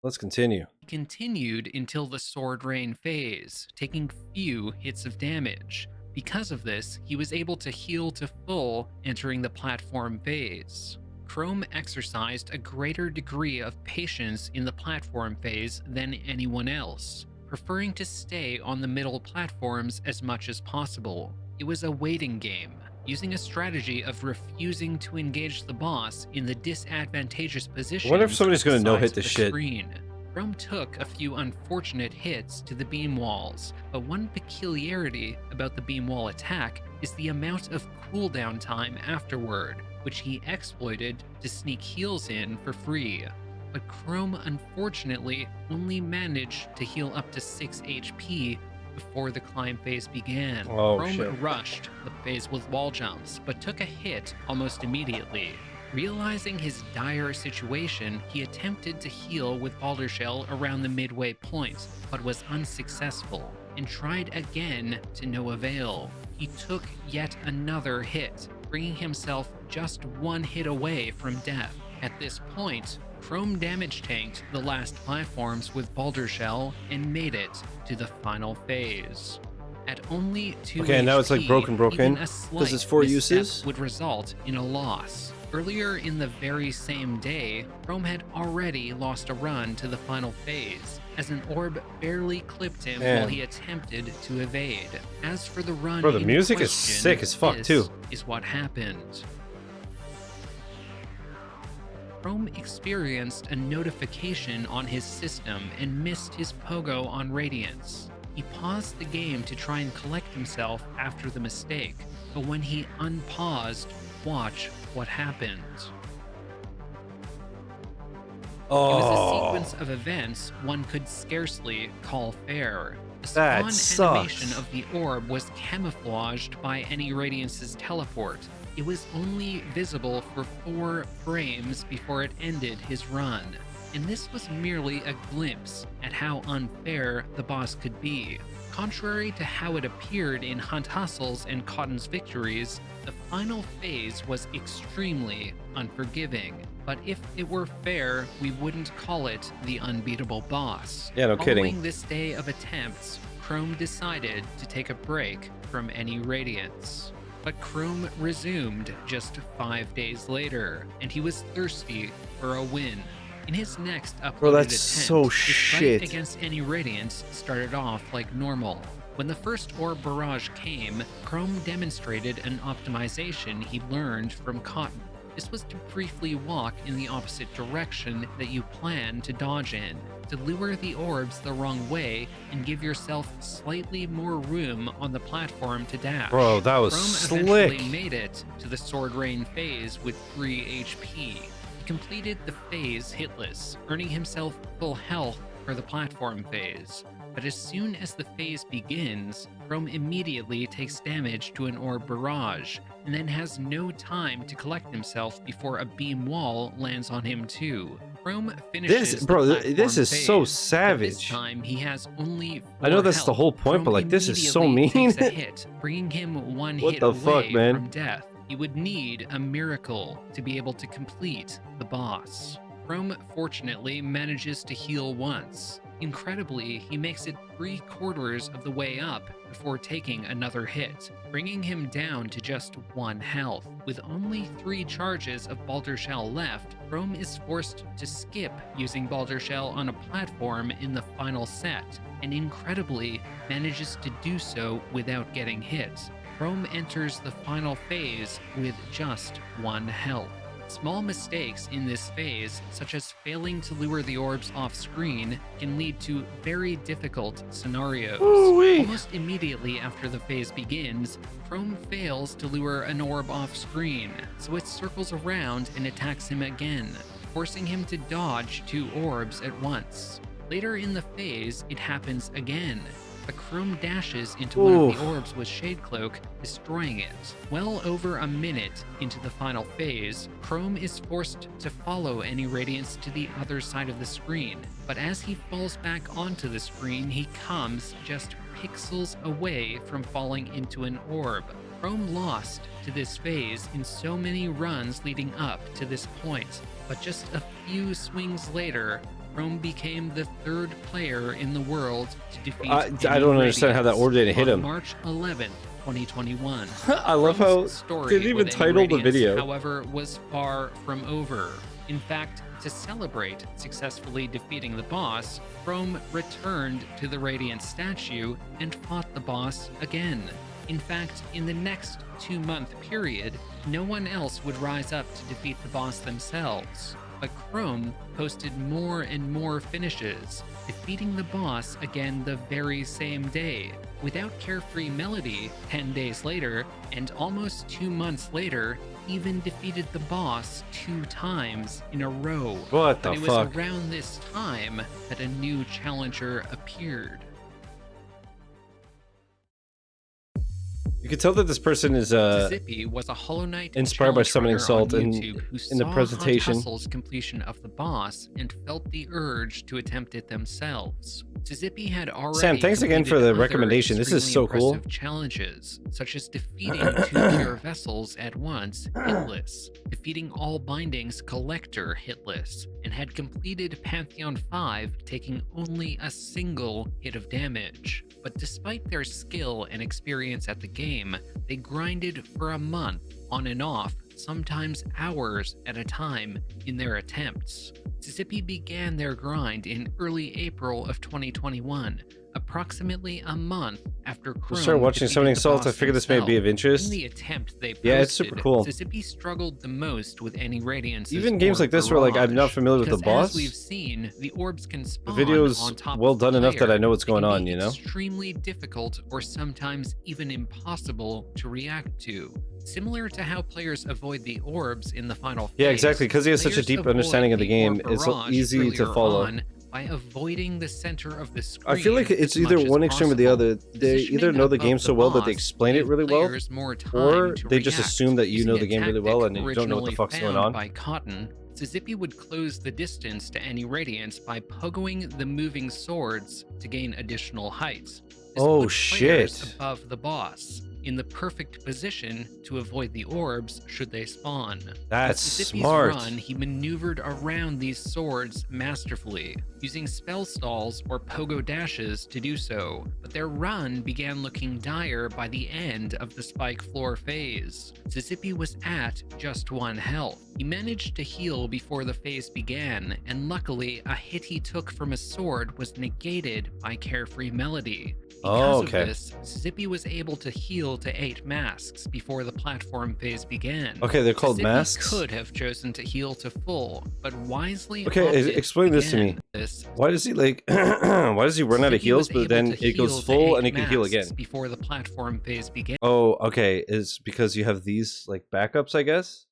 S1: Let's continue.
S2: He continued until the Sword Rain phase, taking few hits of damage. Because of this, he was able to heal to full entering the platform phase. Chrome exercised a greater degree of patience in the platform phase than anyone else, preferring to stay on the middle platforms as much as possible. It was a waiting game, using a strategy of refusing to engage the boss in the disadvantageous position.
S1: I wonder if somebody's gonna no-hit this shit.
S2: Screen. Chrome took a few unfortunate hits to the beam walls, but one peculiarity about the beam wall attack is the amount of cooldown time afterward, which he exploited to sneak heals in for free. But Chrome unfortunately only managed to heal up to 6 HP before the climb phase began. Chrome rushed the phase with wall jumps, but took a hit almost immediately. Realizing his dire situation, he attempted to heal with Boulder Shell around the midway point, but was unsuccessful, and tried again to no avail. He took yet another hit, bringing himself just one hit away from death. At this point, Chrome damage tanked the last platforms with Boulder Shell and made it to the final phase. At only 2
S1: Okay,
S2: HP,
S1: now it's like broken.
S2: even a slight
S1: This is 4
S2: misstep
S1: uses?
S2: would result in a loss. Earlier in the very same day, Chrome had already lost a run to the final phase, as an orb barely clipped him while he attempted to evade. As for the run,
S1: Bro, the
S2: in
S1: music is
S2: question,
S1: sick as fuck,
S2: this
S1: too.
S2: is what happened. Chrome experienced a notification on his system and missed his pogo on Radiance. He paused the game to try and collect himself after the mistake, but when he unpaused, watch what happened. It was a sequence of events one could scarcely call fair. The spawn animation of the orb was camouflaged by any Radiance's teleport. It was only visible for 4 frames before it ended his run, and this was merely a glimpse at how unfair the boss could be. Contrary to how it appeared in Hunt Hustle's and Cotton's victories, the final phase was extremely unforgiving. But if it were fair, we wouldn't call it the unbeatable boss.
S1: Yeah, no kidding.
S2: Following this day of attempts, Chrome decided to take a break from any Radiance. But Chrome resumed just 5 days later, and he was thirsty for a win. In his next uploaded attempt,
S1: so
S2: his
S1: shit.
S2: fight against any Radiance started off like normal. When the first orb barrage came, Chrome demonstrated an optimization he learned from Cotton. This was to briefly walk in the opposite direction that you plan to dodge in, to lure the orbs the wrong way and give yourself slightly more room on the platform to dash.
S1: Bro, that was
S2: Chrome
S1: slick.
S2: eventually made it to the Sword Rain phase with 3 HP. He completed the phase hitless, earning himself full health for the platform phase. But as soon as the phase begins, Chrome immediately takes damage to an orb barrage, and then has no time to collect himself before a beam wall lands on him too. Chrome finishes
S1: This, bro,
S2: the
S1: this is
S2: platform
S1: so
S2: phase, but
S1: savage.
S2: This time he has only
S1: I know
S2: 4
S1: that's the
S2: health.
S1: whole point, but
S2: Chrome
S1: like this is so
S2: immediately
S1: mean.
S2: takes a hit, bringing him 1
S1: What
S2: hit
S1: the
S2: away
S1: fuck, man?
S2: from death. He would need a miracle to be able to complete the boss. Chrome fortunately manages to heal once. Incredibly, he makes it 3/4 of the way up before taking another hit, bringing him down to just 1 health. With only 3 charges of Boulder Shell left, Chrome is forced to skip using Boulder Shell on a platform in the final set, and incredibly manages to do so without getting hit. Chrome enters the final phase with just 1 health. Small mistakes in this phase, such as failing to lure the orbs off screen, can lead to very difficult scenarios. Almost immediately after the phase begins, Chrome fails to lure an orb off screen, so it circles around and attacks him again, forcing him to dodge 2 orbs at once. Later in the phase, it happens again, but Chrome dashes into one of the orbs with Shade Cloak, destroying it. Well over a minute into the final phase, Chrome is forced to follow any Radiance to the other side of the screen, but as he falls back onto the screen, he comes just pixels away from falling into an orb. Chrome lost to this phase in so many runs leading up to this point, but just a few swings later, Chrome became the 3rd player in the world to defeat
S1: I don't understand how that orb didn't hit him.
S2: On March 11th, 2021.
S1: I love how
S2: Chrome's story
S1: they didn't even
S2: with
S1: title the
S2: Radiance,
S1: video.
S2: however, was far from over. In fact, to celebrate successfully defeating the boss, Chrome returned to the Radiance statue and fought the boss again. In fact, in the next 2-month period, no one else would rise up to defeat the boss themselves. But Chrome posted more and more finishes, defeating the boss again the very same day. Without Carefree Melody, 10 days later, and almost 2 months later, even defeated the boss 2 times in a row.
S1: What the
S2: but it
S1: fuck?
S2: was around this time that a new challenger appeared.
S1: You can tell that this person is
S2: Shizzy was a Hollow Knight
S1: inspired by
S2: challenge
S1: Summoning
S2: runner
S1: Salt
S2: on
S1: in
S2: YouTube who
S1: the
S2: saw
S1: presentation.
S2: Hunt Hustle's completion of the boss and felt the urge to attempt it themselves. Shizzy had already
S1: Sam, thanks again for
S2: completed
S1: the
S2: other
S1: recommendation. This is so
S2: extremely
S1: cool.
S2: impressive challenges, such as defeating 2 pure vessels at once, hitless, defeating all bindings collector hitless, and had completed Pantheon 5 taking only a single hit of damage. But despite their skill and experience at the game, they grinded for a month on and off, sometimes hours at a time in their attempts. Shizzy began their grind in early April of 2021, approximately a month after Chrome
S1: We'll start watching
S2: defeated
S1: Summoning
S2: the
S1: Salt. I
S2: boss
S1: figured this may be of
S2: themselves.
S1: interest.
S2: In the attempt they posted,
S1: Yeah, it's super cool.
S2: Shizzy struggled the most with any Radiance.
S1: Even games like this where like I'm not familiar with the boss,
S2: as we've seen, the orbs can
S1: the
S2: spawn
S1: video's
S2: on top
S1: well
S2: of the
S1: done enough that
S2: player.
S1: I know what's
S2: They can
S1: going on,
S2: be
S1: you know?
S2: extremely difficult or sometimes even impossible to react to. Similar to how players avoid the orbs in the final phase,
S1: Yeah, exactly, because he has such a
S2: players
S1: deep
S2: avoid
S1: understanding of the game,
S2: orb
S1: it's so
S2: barrage
S1: easy to
S2: earlier
S1: follow.
S2: on by avoiding the center of the screen.
S1: I feel like it's
S2: as
S1: either
S2: much as
S1: one extreme or the
S2: possible.
S1: other. They either
S2: Positioning
S1: know the
S2: above
S1: game so well that they
S2: boss
S1: explain it
S2: gave
S1: really well,
S2: players more time
S1: or
S2: to
S1: they just
S2: react,
S1: assume that you know
S2: using
S1: the
S2: a
S1: game really well
S2: tactic
S1: and you don't know what the
S2: originally
S1: fuck's going
S2: found
S1: on.
S2: by Cotton. Shizzy would close the distance to any Radiance by pogoing the moving swords to gain additional height. This
S1: Oh,
S2: put players
S1: shit.
S2: above the boss, in the perfect position to avoid the orbs should they spawn.
S1: That's
S2: Shizzy's
S1: smart.
S2: run, he maneuvered around these swords masterfully, using spell stalls or pogo dashes to do so, but their run began looking dire by the end of the spike floor phase. Shizzy was at just 1 health. He managed to heal before the phase began, and luckily a hit he took from a sword was negated by Carefree Melody. Because
S1: Oh, okay.
S2: of this, Shizzy was able to heal to 8 masks before the platform phase began.
S1: Okay, they're called
S2: Shizzy
S1: masks?
S2: could have chosen to heal to full, but wisely
S1: Okay,
S2: opted
S1: explain
S2: to
S1: this to me.
S2: begin this.
S1: Why does he like why does he run out of
S2: Shizzy
S1: heals
S2: was
S1: but
S2: able
S1: then
S2: to
S1: it
S2: heal
S1: goes
S2: to
S1: full
S2: 8
S1: and he can heal again?
S2: masks before the platform phase began.
S1: Oh, okay. Is because you have these like backups, I guess?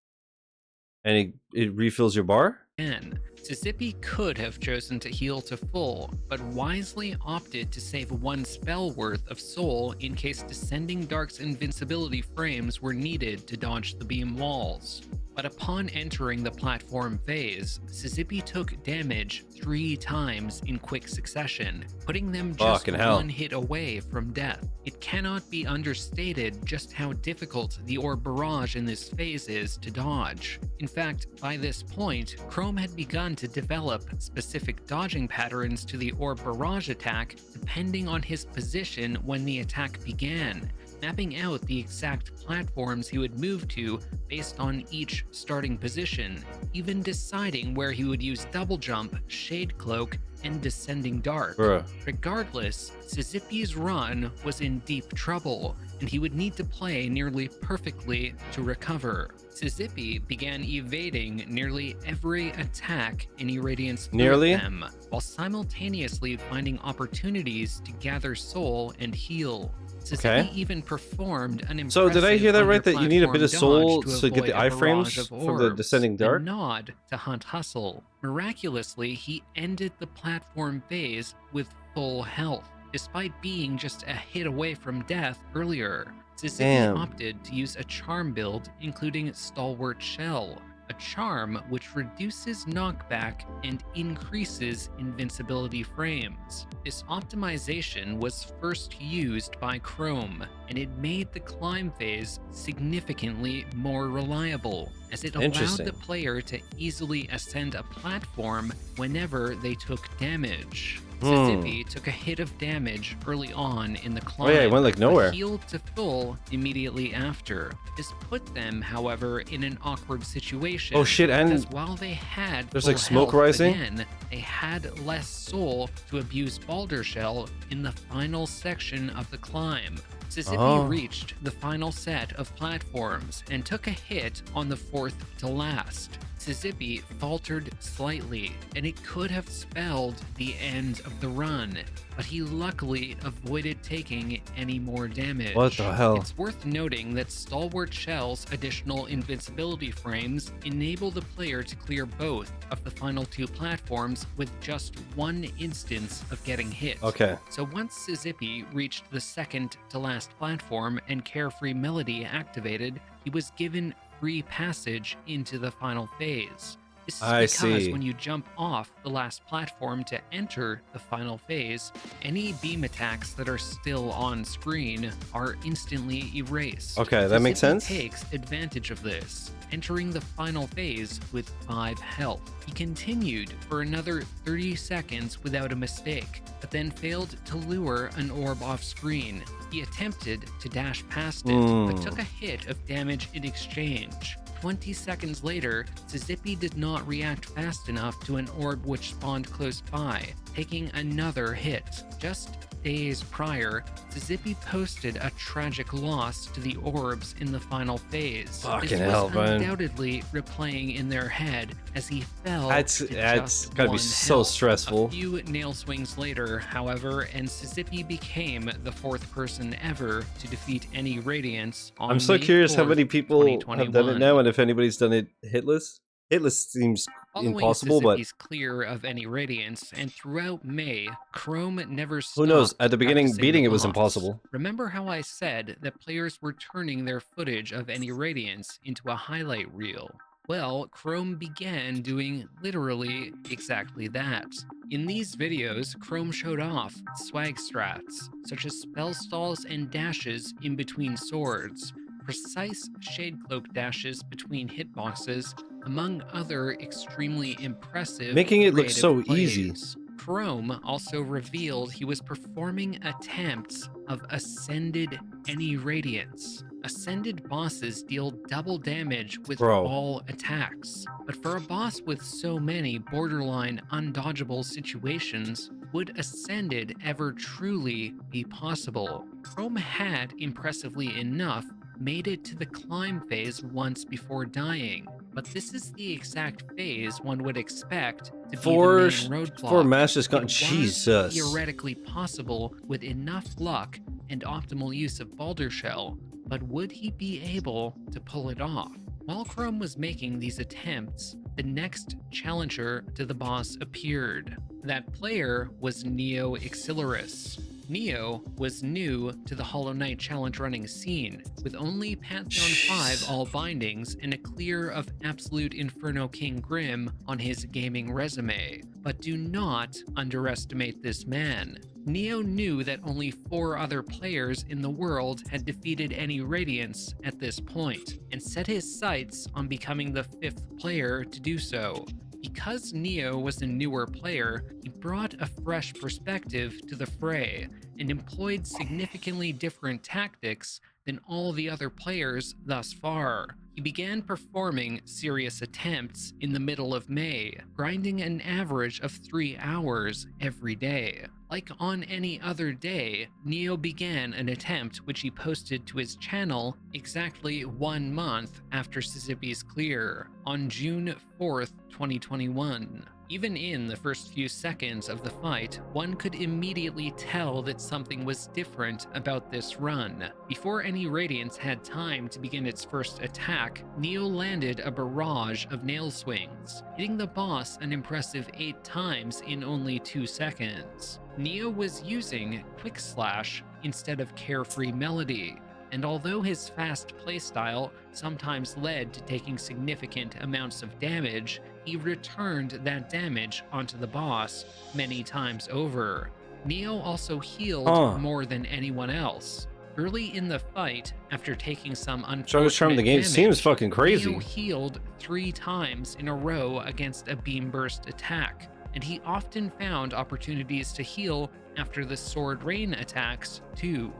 S1: And it refills your bar?
S2: Shizzy could have chosen to heal to full, but wisely opted to save 1 spell worth of soul in case Descending Dark's invincibility frames were needed to dodge the beam walls. But upon entering the platform phase, Shizzy took damage 3 times in quick succession, putting them just
S1: Fucking hell.
S2: 1 hit away from death. It cannot be understated just how difficult the orb barrage in this phase is to dodge. In fact, by this point, Chrome had begun to develop specific dodging patterns to the orb barrage attack depending on his position when the attack began, mapping out the exact platforms he would move to based on each starting position, even deciding where he would use double jump, shade cloak, and descending dark.
S1: Bruh.
S2: Regardless, Shizzy's run was in deep trouble, and he would need to play nearly perfectly to recover. Shizzy began evading nearly every attack any Radiance threw
S1: Nearly?
S2: at them, while simultaneously finding opportunities to gather soul and heal. Shizzy
S1: Okay.
S2: even performed an
S1: So did I hear that right, that you need a bit of
S2: under-platform
S1: soul
S2: dodge
S1: to get the
S2: avoid a barrage
S1: iframes
S2: of
S1: from the
S2: orbs,
S1: Descending Dark?
S2: a nod to Hunt Hustle. Miraculously, he ended the platform phase with full health, despite being just a hit away from death earlier. Shizzy
S1: Damn.
S2: opted to use a charm build, including Stalwart Shell, a charm which reduces knockback and increases invincibility frames. This optimization was first used by Chrome, and it made the climb phase significantly more reliable, as it allowed
S1: Interesting.
S2: the player to easily ascend a platform whenever they took damage. Shizzy took a hit of damage early on in the climb.
S1: Oh yeah, it went like nowhere.
S2: But healed to full immediately after. This put them, however, in an awkward situation.
S1: Oh shit, and
S2: because while they had
S1: there's
S2: full
S1: like smoke
S2: health
S1: rising.
S2: again, they had less soul to abuse Balder Shell in the final section of the climb. Shizzy reached the final set of platforms and took a hit on the fourth to last. Shizzy faltered slightly, and it could have spelled the end of the run, but he luckily avoided taking any more damage.
S1: What the hell?
S2: It's worth noting that Stalwart Shell's additional invincibility frames enable the player to clear both of the final two platforms with just one instance of getting hit.
S1: Okay.
S2: So once Shizzy reached the second to last platform and Carefree Melody activated, he was given free passage into the final phase. This is because when you jump off the last platform to enter the final phase, any beam attacks that are still on screen are instantly erased.
S1: Okay, that makes sense.
S2: He takes advantage of this, entering the final phase with 5 health. He continued for another 30 seconds without a mistake, but then failed to lure an orb off screen. He attempted to dash past it, but took a hit of damage in exchange. 20 seconds later, Shizzy did not react fast enough to an orb which spawned close by, taking another hit. Just days prior, Shizzy posted a tragic loss to the orbs in the final phase.
S1: Fucking
S2: this
S1: hell,
S2: was
S1: man.
S2: undoubtedly replaying in their head as he fell.
S1: That's gotta be so
S2: health.
S1: stressful.
S2: A few nail swings later, however, and Shizzy became the 4th person ever to defeat any Radiance on
S1: I'm so
S2: May
S1: curious how
S2: 4th,
S1: many people have done it
S2: 2021.
S1: now, and if anybody's done it hitless. Hitless seems
S2: Following
S1: impossible, but
S2: Shizzy's clear of any Radiance, and throughout May, Chrome never stopped
S1: who knows? At the beginning,
S2: practicing
S1: beating
S2: the
S1: it was
S2: boss.
S1: impossible.
S2: Remember how I said that players were turning their footage of any Radiance into a highlight reel? Well, Chrome began doing literally exactly that. In these videos, Chrome showed off swag strats, such as spell stalls and dashes in between swords, precise shade cloak dashes between hitboxes, among other extremely impressive
S1: Making it look
S2: creative
S1: so
S2: plays.
S1: easy.
S2: Chrome also revealed he was performing attempts of Ascended Any Radiance. Ascended bosses deal double damage with all attacks, but for a boss with so many borderline undodgeable situations, would Ascended ever truly be possible? Chrome had, impressively enough, made it to the climb phase once before dying, but this is the exact phase one would expect to be the main roadblock.
S1: For Master's Gun,
S2: It was
S1: Jesus.
S2: theoretically possible with enough luck and optimal use of Balder Shell, but would he be able to pull it off? While Chrome was making these attempts, the next challenger to the boss appeared. That player was Neo Ixilarus. Neo was new to the Hollow Knight challenge running scene, with only Pantheon 5 all bindings and a clear of Absolute Inferno King Grim on his gaming resume. But do not underestimate this man. Neo knew that only 4 other players in the world had defeated any Radiance at this point, and set his sights on becoming the 5th player to do so. Because Neo was a newer player, he brought a fresh perspective to the fray and employed significantly different tactics than all the other players thus far. He began performing serious attempts in the middle of May, grinding an average of 3 hours every day. Like on any other day, Neo began an attempt which he posted to his channel exactly 1 month after Shizzy's clear, on June 4th, 2021. Even in the first few seconds of the fight, one could immediately tell that something was different about this run. Before any Radiance had time to begin its first attack, Neo landed a barrage of nail swings, hitting the boss an impressive 8 times in only 2 seconds. Neo was using Quick Slash instead of Carefree Melody, and although his fast playstyle sometimes led to taking significant amounts of damage, he returned that damage onto the boss many times over. Neo also healed more than anyone else. Early in the fight, after taking some unfortunate
S1: charm in the game
S2: damage,
S1: seems fucking crazy.
S2: Neo healed 3 times in a row against a beam burst attack. and he often found opportunities to heal after the sword rain attacks too.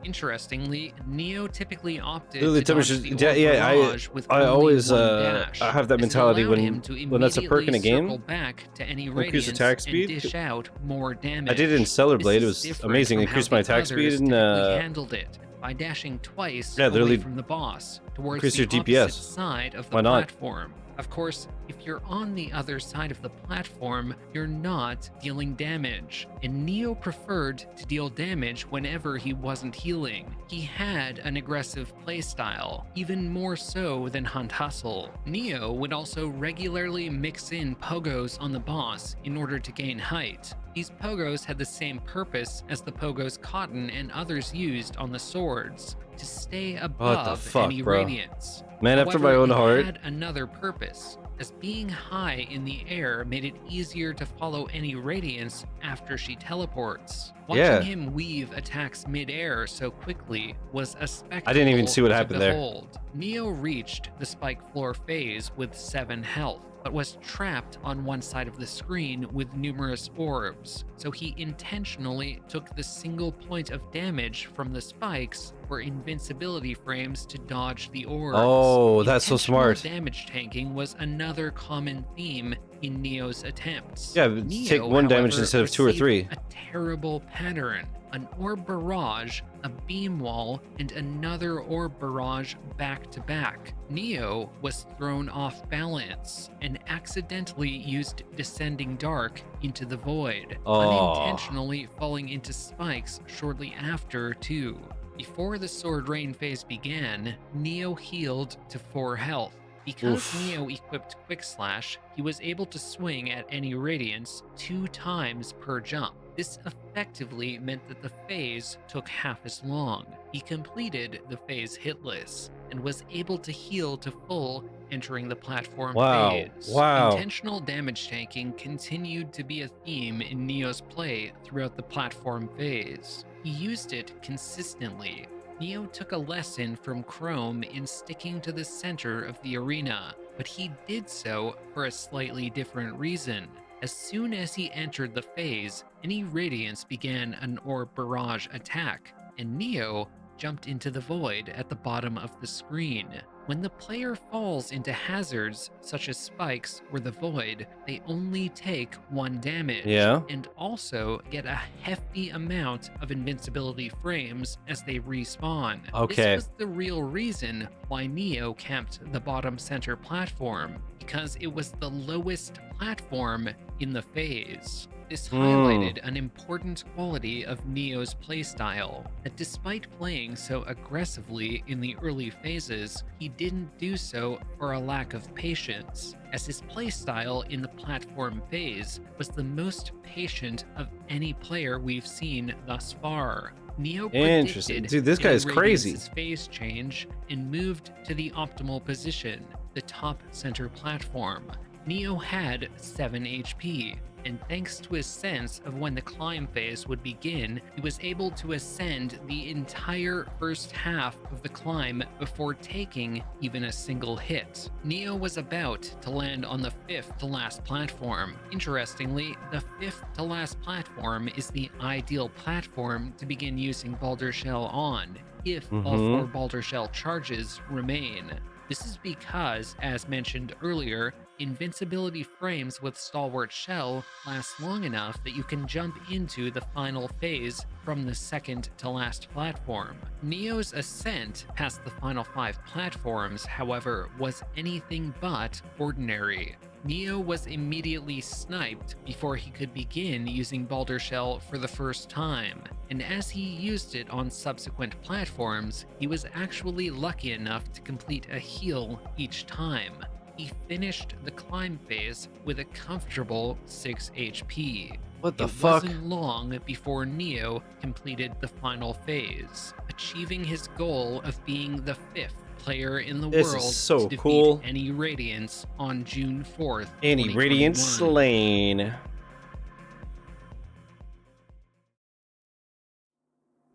S2: Interestingly, Neo typically opted
S1: Literally,
S2: to dodge
S1: just,
S2: the
S1: yeah,
S2: barrage with
S1: I
S2: only
S1: always
S2: one dash,
S1: I have that
S2: as it
S1: mentality
S2: allowed him
S1: when that's a perk in a
S2: circle
S1: game.
S2: back to any
S1: Increase
S2: radiance
S1: attack
S2: and
S1: speed.
S2: dish out more damage.
S1: I did it in Stellar
S2: This
S1: Blade. It
S2: is
S1: was
S2: different
S1: amazing.
S2: from how
S1: Increased my
S2: the
S1: attack speed
S2: others
S1: and
S2: typically handled it, by dashing twice
S1: yeah,
S2: away
S1: literally
S2: from the boss towards
S1: increase
S2: the
S1: your
S2: opposite
S1: DPS.
S2: side of the
S1: Why not?
S2: platform. Of course, if you're on the other side of the platform, you're not dealing damage, and Neo preferred to deal damage whenever he wasn't healing. He had an aggressive playstyle, even more so than Hunt Hustle. Neo would also regularly mix in pogos on the boss in order to gain height. These pogos had the same purpose as the pogos Cotton and others used on the swords, to stay above
S1: fuck,
S2: any
S1: bro?
S2: radiance.
S1: Man after my
S2: However,
S1: own heart.
S2: it had another purpose, as being high in the air made it easier to follow any radiance after she teleports. Watching
S1: Yeah.
S2: him weave attacks mid-air so quickly was a spectacle
S1: I didn't even see what
S2: to
S1: happened there.
S2: behold. Neo reached the spike floor phase with 7 health, but was trapped on one side of the screen with numerous orbs, so he intentionally took the single point of damage from the spikes for invincibility frames to dodge the orbs.
S1: Oh, that's so
S2: Intentional
S1: smart.
S2: damage tanking was another common theme in Neo's attempts.
S1: Yeah,
S2: Neo,
S1: take 1 damage
S2: however,
S1: instead of 2 or
S2: received
S1: 3.
S2: a terrible pattern. An orb barrage, a beam wall, and another orb barrage back to back. Neo was thrown off balance and accidentally used Descending Dark into the void, unintentionally falling into spikes shortly after too. Before the sword rain phase began, Neo healed to 4 health. Because Neo equipped Quick Slash, he was able to swing at any radiance 2 times per jump. This effectively meant that the phase took half as long. He completed the phase hitless and was able to heal to full entering the platform phase.
S1: Wow.
S2: Intentional damage tanking continued to be a theme in Neo's play throughout the platform phase. He used it consistently. Neo took a lesson from Chrome in sticking to the center of the arena, but he did so for a slightly different reason. As soon as he entered the phase, any radiance began an orb barrage attack, and Neo jumped into the void at the bottom of the screen. When the player falls into hazards such as spikes or the void, they only take 1 damage, and also get a hefty amount of invincibility frames as they respawn. This was the real reason why Neo camped the bottom center platform, because it was the lowest platform in the phase. This highlighted an important quality of Neo's playstyle, that despite playing so aggressively in the early phases, he didn't do so for a lack of patience, as his playstyle in the platform phase was the most patient of any player we've seen thus far. Neo predicted
S1: dude, this guy is crazy.
S2: Radiance's phase change and moved to the optimal position, the top center platform. Neo had 7 HP, and thanks to his sense of when the climb phase would begin, he was able to ascend the entire first half of the climb before taking even a single hit. Neo was about to land on the 5th to last platform. Interestingly, the 5th to last platform is the ideal platform to begin using Baldur Shell on, if all 4 Baldur Shell charges remain. This is because, as mentioned earlier, invincibility frames with Stalwart Shell last long enough that you can jump into the final phase from the 2nd to last platform. Neo's ascent past the final 5 platforms, however, was anything but ordinary. Neo was immediately sniped before he could begin using Baldur Shell for the first time, and as he used it on subsequent platforms, he was actually lucky enough to complete a heal each time. He finished the climb phase with a comfortable 6 HP.
S1: What the
S2: It
S1: fuck?
S2: wasn't long before Neo completed the final phase, achieving his goal of being the 5th player in the
S1: This
S2: world
S1: is so
S2: to defeat
S1: cool.
S2: any Radiance on June 4th,
S1: Any Radiance
S2: 2021.
S1: slain.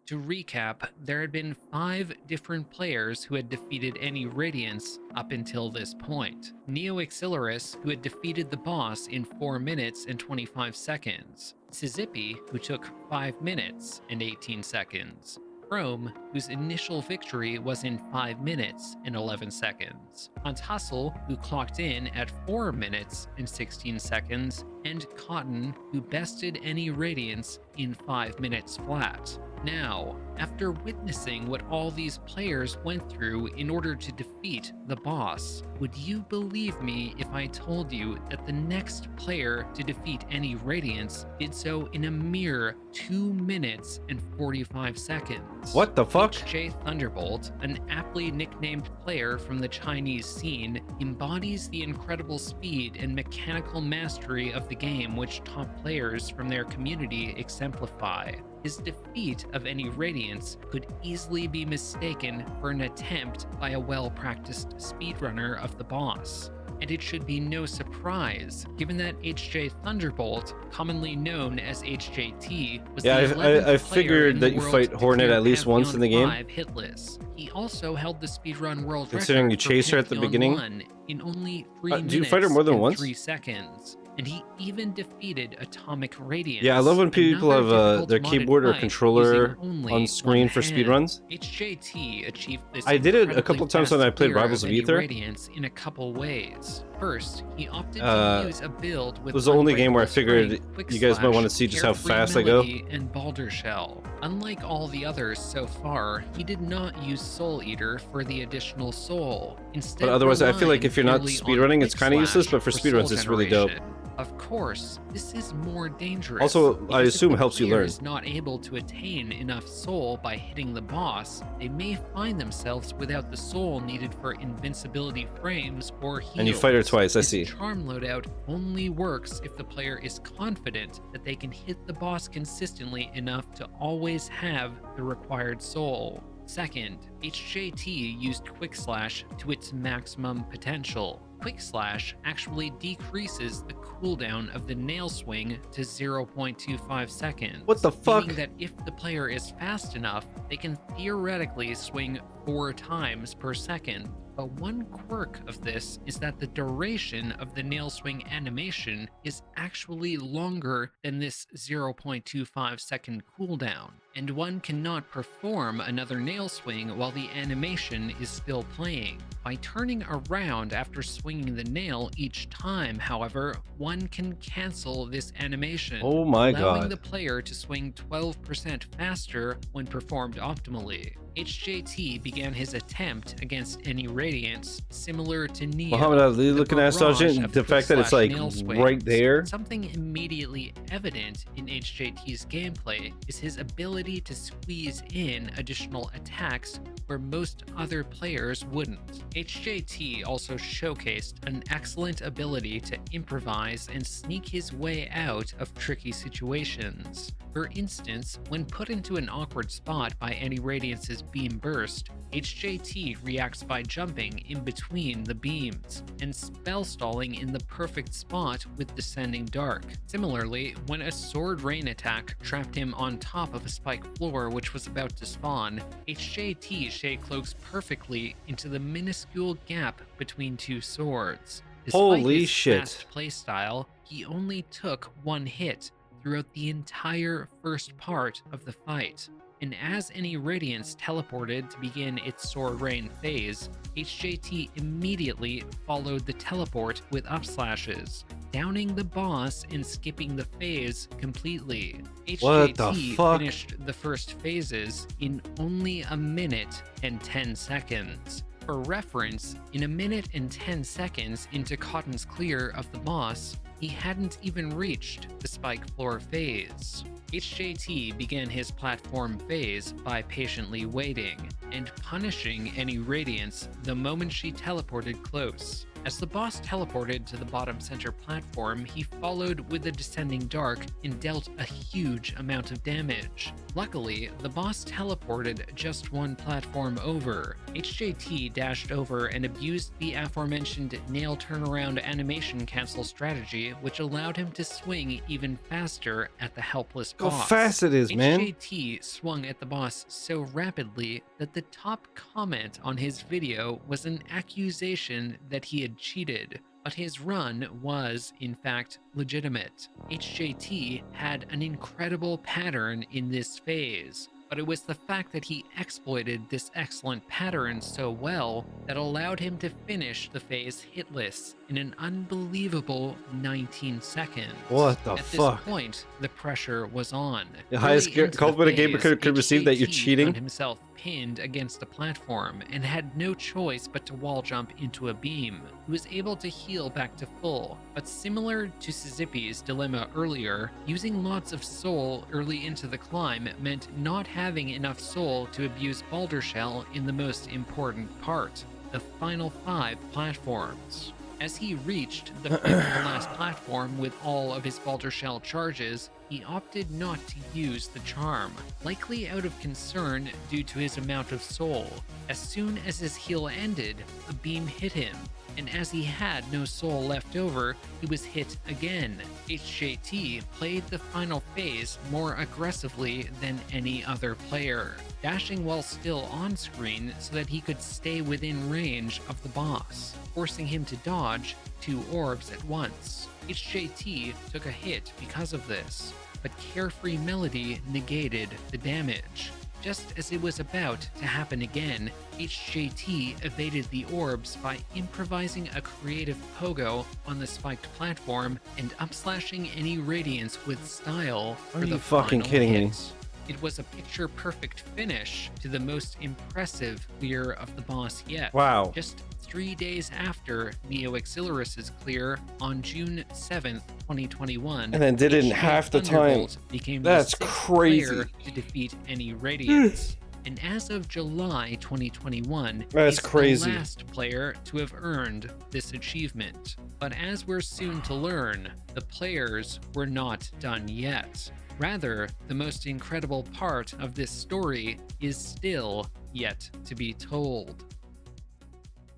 S2: To recap, there had been 5 different players who had defeated any Radiance up until this point. Neo Accelerus, who had defeated the boss in 4 minutes and 25 seconds. Shizzy, who took 5 minutes and 18 seconds. Chrome, whose initial victory was in 5 minutes and 11 seconds. Hustle, who clocked in at 4 minutes and 16 seconds. And Cotton, who bested any Radiance in 5 minutes flat. Now, after witnessing what all these players went through in order to defeat the boss, would you believe me if I told you that the next player to defeat any Radiance did so in a mere 2 minutes and 45 seconds?
S1: What the fuck?
S2: HJ Thunderbolt, an aptly nicknamed player from the Chinese scene, embodies the incredible speed and mechanical mastery of the game which top players from their community exemplify. His defeat of any Radiance could easily be mistaken for an attempt by a well-practiced speedrunner of the boss. And it should be no surprise, given that HJ Thunderbolt, commonly known as HJT, was the 11th
S1: I
S2: player
S1: figured
S2: in
S1: that
S2: the
S1: you
S2: world
S1: fight
S2: to
S1: Hornet
S2: clear
S1: at least once in the game.
S2: Pantheon 5 hitless. He also held the speedrun world
S1: Considering
S2: record
S1: you
S2: for
S1: chase her at the
S2: Pantheon
S1: beginning.
S2: 1 in only 3
S1: Do
S2: minutes
S1: you fight her more than
S2: and
S1: once?
S2: 3 seconds. And he even defeated Atomic Radiance.
S1: Yeah, I love when people
S2: another
S1: have their
S2: difficult
S1: keyboard or
S2: modded fight
S1: controller
S2: using only
S1: on screen
S2: one
S1: for
S2: hand.
S1: speedruns.
S2: HJT achieved this
S1: I did it a
S2: incredibly
S1: couple times when I
S2: fast
S1: played
S2: clear
S1: Rivals of
S2: any
S1: Ether.
S2: Radiance in a couple ways. First, he opted to use a build with
S1: It was the only game where I
S2: Unbreakable
S1: figured
S2: Strength,
S1: you guys might want to
S2: Quick
S1: see just how
S2: Slash,
S1: fast I
S2: Carefree
S1: go.
S2: Melody, and Balder Shell. Unlike all the others so far, he did not use Soul Eater for the additional soul. Instead,
S1: But otherwise, I feel like
S2: relying
S1: if you're not
S2: purely on
S1: speedrunning, it's
S2: Quick
S1: kind of useless,
S2: Slash
S1: but for speedruns,
S2: soul
S1: it's really dope.
S2: generation. Of course, this is more dangerous.
S1: Also, I
S2: because
S1: assume
S2: if
S1: it helps you
S2: the player
S1: learn.
S2: is not able to attain enough soul by hitting the boss, they may find themselves without the soul needed for invincibility frames or heals.
S1: And you fight her twice, I
S2: This
S1: see.
S2: charm loadout only works if the player is confident that they can hit the boss consistently enough to always have the required soul. Second, HJT used Quick Slash to its maximum potential. Quick Slash actually decreases the cooldown of the nail swing to 0.25 seconds.
S1: What the fuck?
S2: Meaning that if the player is fast enough, they can theoretically swing 4 times per second. But one quirk of this is that the duration of the nail swing animation is actually longer than this 0.25 second cooldown, and one cannot perform another nail swing while the animation is still playing. By turning around after swinging the nail each time, however, one can cancel this animation,
S1: Oh my
S2: allowing
S1: god.
S2: the player to swing 12% faster when performed optimally. HJT began his attempt against any Radiance similar to Neo.
S1: Muhammad Ali
S2: the
S1: looking at
S2: barrage
S1: Sergeant,
S2: of
S1: the fact that it's like
S2: quick-slash nail swings.
S1: right there.
S2: Something immediately evident in HJT's gameplay is his ability to squeeze in additional attacks where most other players wouldn't. HJT also showcased an excellent ability to improvise and sneak his way out of tricky situations. For instance, when put into an awkward spot by any Radiance's beam burst, HJT reacts by jumping in between the beams and spell stalling in the perfect spot with Descending Dark. Similarly, when a sword rain attack trapped him on top of a spike floor which was about to spawn, HJT shade cloaks perfectly into the minuscule gap between 2 swords. Despite
S1: Holy
S2: his
S1: shit.
S2: fast playstyle, he only took 1 hit throughout the entire first part of the fight. And as any Radiance teleported to begin its Sword Rain phase, HJT immediately followed the teleport with upslashes, downing the boss and skipping the phase completely.
S1: What the
S2: HJT
S1: fuck?
S2: finished the first phases in only a minute and 10 seconds. For reference, in a minute and 10 seconds into Cotton's clear of the boss, he hadn't even reached the spike floor phase. HJT began his platform phase by patiently waiting and punishing any Radiance the moment she teleported close. As the boss teleported to the bottom center platform, he followed with the descending dark and dealt a huge amount of damage. Luckily, the boss teleported just one platform over. HJT dashed over and abused the aforementioned nail turnaround animation cancel strategy, which allowed him to swing even faster at the helpless
S1: How
S2: boss.
S1: fast it is, man.
S2: HJT swung at the boss so rapidly that the top comment on his video was an accusation that he had cheated, but his run was, in fact, legitimate. HJT had an incredible pattern in this phase, but it was the fact that he exploited this excellent pattern so well that allowed him to finish the phase hitless in an unbelievable 19 seconds.
S1: What the
S2: At
S1: fuck?
S2: this point, the pressure was on.
S1: The highest
S2: Early into the
S1: compliment a gamer
S2: phase,
S1: could receive that you're
S2: HJT
S1: cheating?
S2: found himself pinned against a platform and had no choice but to wall jump into a beam. He was able to heal back to full, but similar to Shizzy's dilemma earlier, using lots of soul early into the climb meant not having enough soul to abuse Boulder Shell in the most important part, the final 5 platforms. As he reached the 5th to last platform with all of his Boulder Shell charges, he opted not to use the charm, likely out of concern due to his amount of soul. As soon as his heal ended, a beam hit him, and as he had no soul left over, he was hit again. HJT played the final phase more aggressively than any other player, dashing while still on screen so that he could stay within range of the boss, forcing him to dodge 2 orbs at once. HJT took a hit because of this, but Carefree Melody negated the damage. Just as it was about to happen again, HJT evaded the orbs by improvising a creative pogo on the spiked platform and upslashing any Radiance with style for the
S1: fucking
S2: final
S1: kidding me?
S2: hit. It was a picture-perfect finish to the most impressive clear of the boss yet.
S1: Wow.
S2: Just 3 days after Neo Exilris's clear on June 7th, 2021.
S1: And then did it in
S2: HJ
S1: half the time.
S2: Thunderbolt became
S1: That's
S2: the 6th
S1: crazy.
S2: player to defeat any Radiance. And as of July 2021,
S1: That's
S2: he's
S1: crazy.
S2: the last player to have earned this achievement. But as we're soon to learn, the players were not done yet. Rather, the most incredible part of this story is still yet to be told.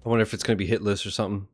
S1: I wonder if it's gonna be hitless or something.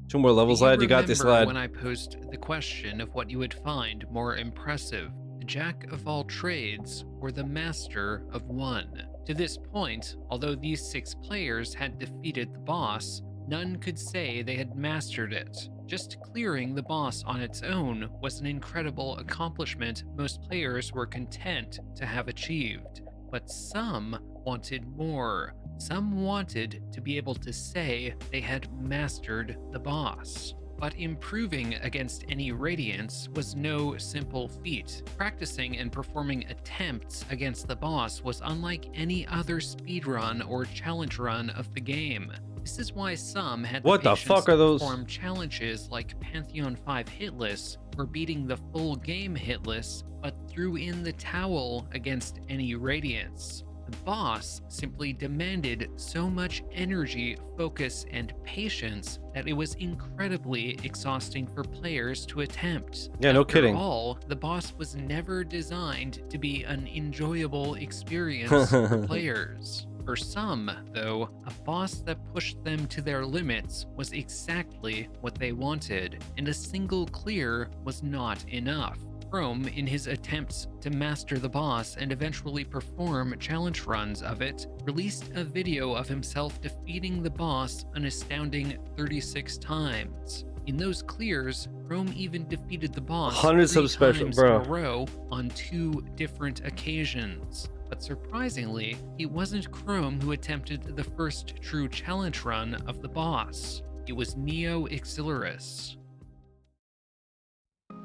S1: 2 more levels,
S2: Do you
S1: lad. You got this,
S2: remember
S1: lad.
S2: when I posed the question of what you would find more impressive, the jack of all trades or the master of one? To this point, although these 6 players had defeated the boss, none could say they had mastered it. Just clearing the boss on its own was an incredible accomplishment most players were content to have achieved. But some wanted more. Some wanted to be able to say they had mastered the boss. But improving against any Radiance was no simple feat. Practicing and performing attempts against the boss was unlike any other speedrun or challenge run of the game. This is why some had
S1: What the
S2: patience
S1: fuck are
S2: to
S1: those?
S2: perform challenges like Pantheon 5 hitless or beating the full game hitless, but threw in the towel against any Radiance. The boss simply demanded so much energy, focus, and patience that it was incredibly exhausting for players to attempt.
S1: Yeah, no kidding.
S2: After all, the boss was never designed to be an enjoyable experience for players. For some, though, a boss that pushed them to their limits was exactly what they wanted, and a single clear was not enough. Chrome, in his attempts to master the boss and eventually perform challenge runs of it, released a video of himself defeating the boss an astounding 36 times. In those clears, Chrome even defeated the boss
S1: 100
S2: 3
S1: subspecial,
S2: times
S1: bro.
S2: in a row on 2 different occasions. But surprisingly, it wasn't Chrome who attempted the first true challenge run of the boss. It was Neo Exilris.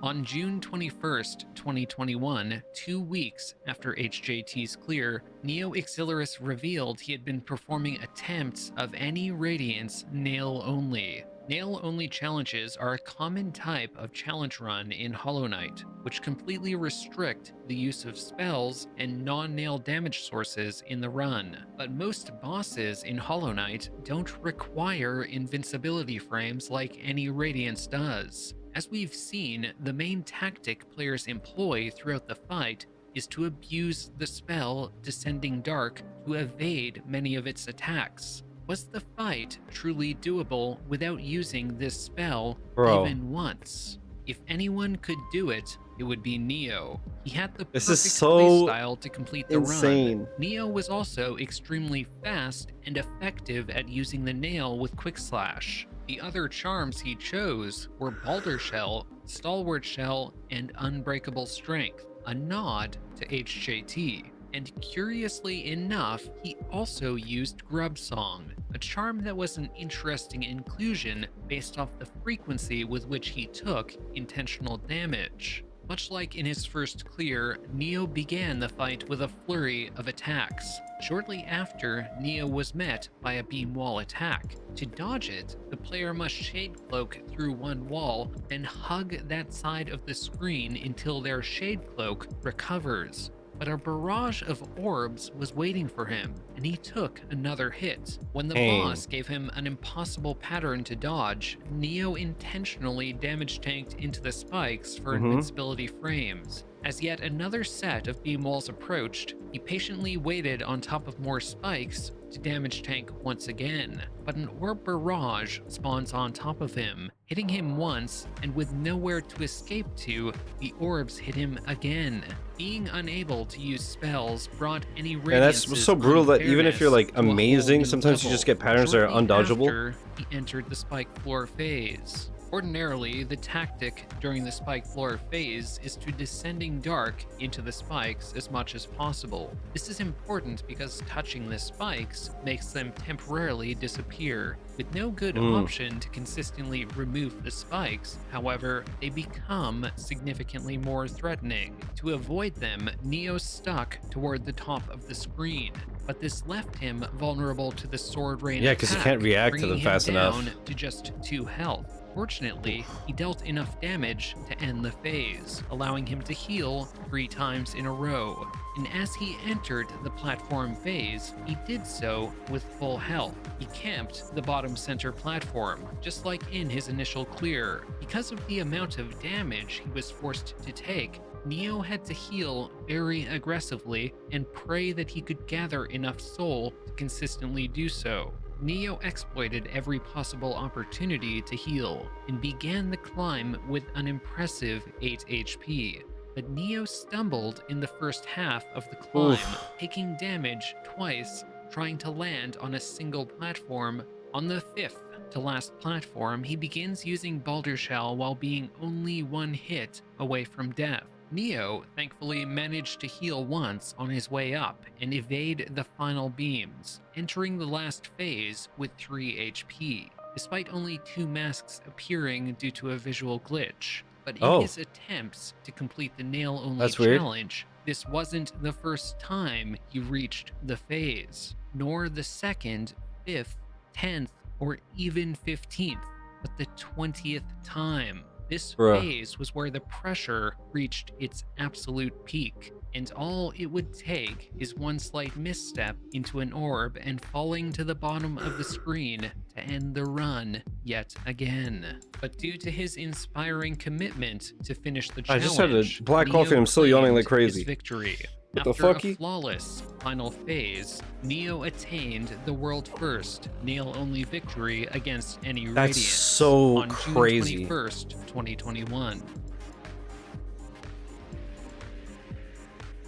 S2: On June 21st, 2021, 2 weeks after HJT's clear, Neo Exilris revealed he had been performing attempts of any Radiance nail only. Nail-only challenges are a common type of challenge run in Hollow Knight, which completely restrict the use of spells and non-nail damage sources in the run. But most bosses in Hollow Knight don't require invincibility frames like any Radiance does. As we've seen, the main tactic players employ throughout the fight is to abuse the spell Descending Dark to evade many of its attacks. Was the fight truly doable without using this spell
S1: Bro.
S2: even once? If anyone could do it, it would be Neo. He had the
S1: This is
S2: perfect
S1: so
S2: playstyle to complete the
S1: insane.
S2: run. Neo was also extremely fast and effective at using the nail with Quick Slash. The other charms he chose were Balder Shell, Stalwart Shell, and Unbreakable Strength, a nod to HJT. And curiously enough, he also used Grub Song, a charm that was an interesting inclusion based off the frequency with which he took intentional damage. Much like in his first clear, Neo began the fight with a flurry of attacks. Shortly after, Neo was met by a beam wall attack. To dodge it, the player must shade cloak through one wall, then hug that side of the screen until their shade cloak recovers. But a barrage of orbs was waiting for him, and he took another hit. When the boss gave him an impossible pattern to dodge, Neo intentionally damage tanked into the spikes for invincibility frames. As yet another set of beam walls approached, he patiently waited on top of more spikes to damage tank once again, but an orb barrage spawns on top of him, hitting him once, and with nowhere to escape to, the orbs hit him again. Being unable to use spells brought any Radiance's
S1: And that's so brutal that even if you're like
S2: unfairness to a whole
S1: amazing,
S2: new
S1: sometimes you
S2: level.
S1: just get patterns that are
S2: Shortly
S1: undodgeable.
S2: after, he entered the spike floor phase. Ordinarily, the tactic during the spike floor phase is to Descending Dark into the spikes as much as possible. This is important because touching the spikes makes them temporarily disappear. With no good option to consistently remove the spikes, however, they become significantly more threatening. To avoid them, Neo stuck toward the top of the screen, but this left him vulnerable to the sword rain
S1: Yeah, because you
S2: attack,
S1: can't react to
S2: bringing
S1: them
S2: him
S1: fast enough.
S2: down to just 2 health. Fortunately, he dealt enough damage to end the phase, allowing him to heal 3 times in a row. And as he entered the platform phase, he did so with full health. He camped the bottom center platform, just like in his initial clear. Because of the amount of damage he was forced to take, Neo had to heal very aggressively and pray that he could gather enough soul to consistently do so. Neo exploited every possible opportunity to heal and began the climb with an impressive 8 HP. But Neo stumbled in the first half of the climb, taking damage twice, trying to land on a single platform. On the 5th to last platform, he begins using Balder Shell while being only 1 hit away from death. Neo thankfully managed to heal once on his way up and evade the final beams, entering the last phase with 3 HP, despite only 2 masks appearing due to a visual glitch. But in his attempts to complete the nail-only challenge, this wasn't the first time he reached the phase, nor the 2nd, 5th, 10th, or even 15th, but the 20th time. This phase was where the pressure reached its absolute peak, and all it would take is 1 slight misstep into an orb and falling to the bottom of the screen to end the run yet again. But due to his inspiring commitment to finish the challenge,
S1: I just had a black coffee and I'm still yawning like crazy.
S2: His victory.
S1: What
S2: After
S1: the fucky?
S2: a flawless final phase, Neo attained the world first nail-only victory against any Radiance
S1: so
S2: on
S1: crazy.
S2: June 21st, 2021.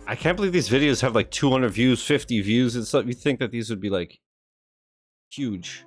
S1: I can't believe these videos have like 200 views, 50 views and stuff. You think that these would be like huge.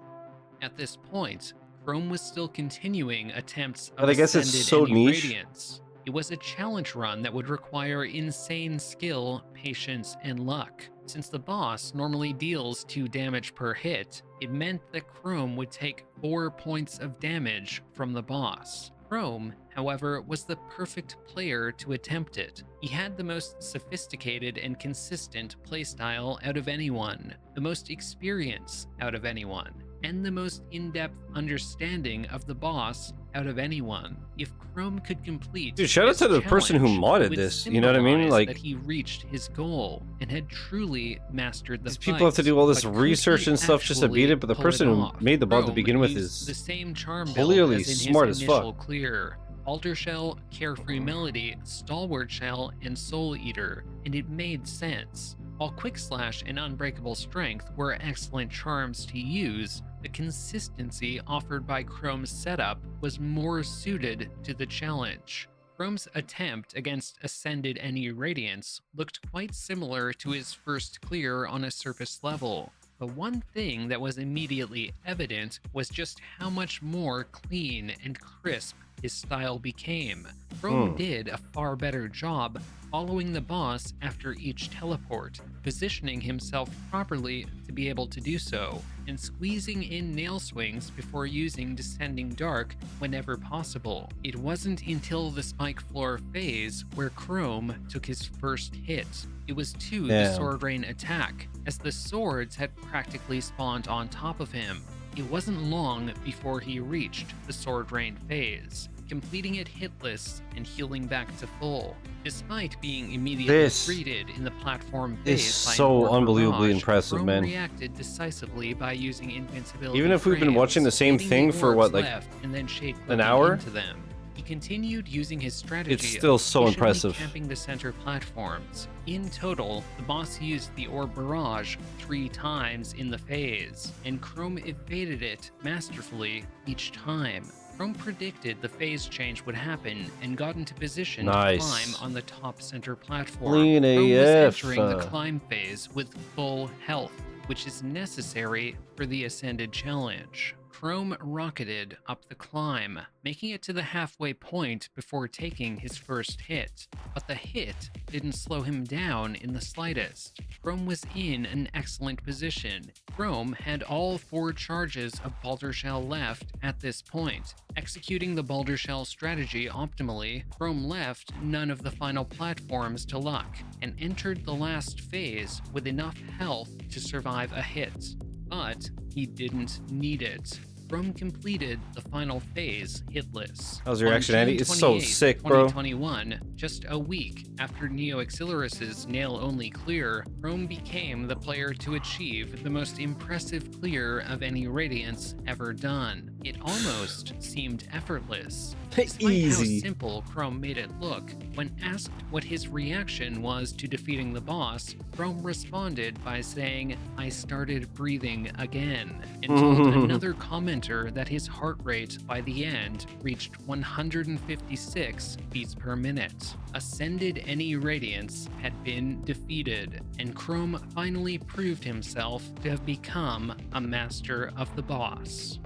S2: At this point, Chrome was still continuing attempts of
S1: But I guess it's
S2: Ascended
S1: so
S2: and
S1: niche.
S2: Radiance. It was a challenge run that would require insane skill, patience, and luck. Since the boss normally deals 2 damage per hit, it meant that Chrome would take 4 points of damage from the boss. Chrome, however, was the perfect player to attempt it. He had the most sophisticated and consistent playstyle out of anyone, the most experience out of anyone, and the most in-depth understanding of the boss out of anyone. If Chrome could complete
S1: Dude, shout out
S2: this
S1: to the person who
S2: challenge,
S1: modded
S2: it would
S1: this, you know what I mean?
S2: symbolize
S1: Like,
S2: that he reached his goal and had truly mastered the
S1: these people have to do all this research and stuff just to beat it, but the person who made the mod to begin with is
S2: the same charm
S1: clearly
S2: build as in
S1: smart
S2: his
S1: as fuck.
S2: initial clear. Alter Shell, Carefree Melody, Stalwart Shell, and Soul Eater, and it made sense. While Quick Slash and Unbreakable Strength were excellent charms to use, the consistency offered by Chrome's setup was more suited to the challenge. Chrome's attempt against Ascended NE Radiance looked quite similar to his first clear on a surface level. The one thing that was immediately evident was just how much more clean and crisp his style became. Chrome did a far better job following the boss after each teleport, positioning himself properly to be able to do so, and squeezing in nail swings before using Descending Dark whenever possible. It wasn't until the Spike Floor phase where Chrome took his first hit. It was to the Sword Rain attack, as the swords had practically spawned on top of him. It wasn't long before he reached the Sword Rain phase, completing it hitless and healing back to full. Despite being immediately greeted in the platform phase by
S1: so unbelievably
S2: Barrage,
S1: impressive,
S2: Chrome
S1: man.
S2: reacted decisively by using invincibility.
S1: Even if we've been watching the same thing for what, like
S2: and then
S1: an hour?
S2: into them. He continued using his strategy.
S1: It's still so
S2: of
S1: impressive.
S2: Camping the center platforms. In total, the boss used the Orb Barrage 3 times in the phase, and Chrome evaded it masterfully each time. Chrome predicted the phase change would happen and got into position to climb on the top center platform.
S1: Clean
S2: Chrome was
S1: AF.
S2: entering the climb phase with full health, which is necessary for the Ascended Challenge. Chrome rocketed up the climb, making it to the halfway point before taking his first hit. But the hit didn't slow him down in the slightest. Chrome was in an excellent position. Chrome had all 4 charges of Balder Shell left at this point. Executing the Balder Shell strategy optimally, Chrome left none of the final platforms to luck, and entered the last phase with enough health to survive a hit. But he didn't need it. Chrome completed the final phase hitless.
S1: How's your reaction, Andy? It's so sick, bro.
S2: 2021, just a week after Neo Accelerus's nail-only clear, Chrome became the player to achieve the most impressive clear of any Radiance ever done. It almost seemed effortless. Despite
S1: Easy.
S2: how simple Chrome made it look, when asked what his reaction was to defeating the boss, Chrome responded by saying, "I started breathing again," and told another commenter that his heart rate by the end reached 156 beats per minute. Ascended NE Radiance had been defeated, and Chrome finally proved himself to have become a master of the boss.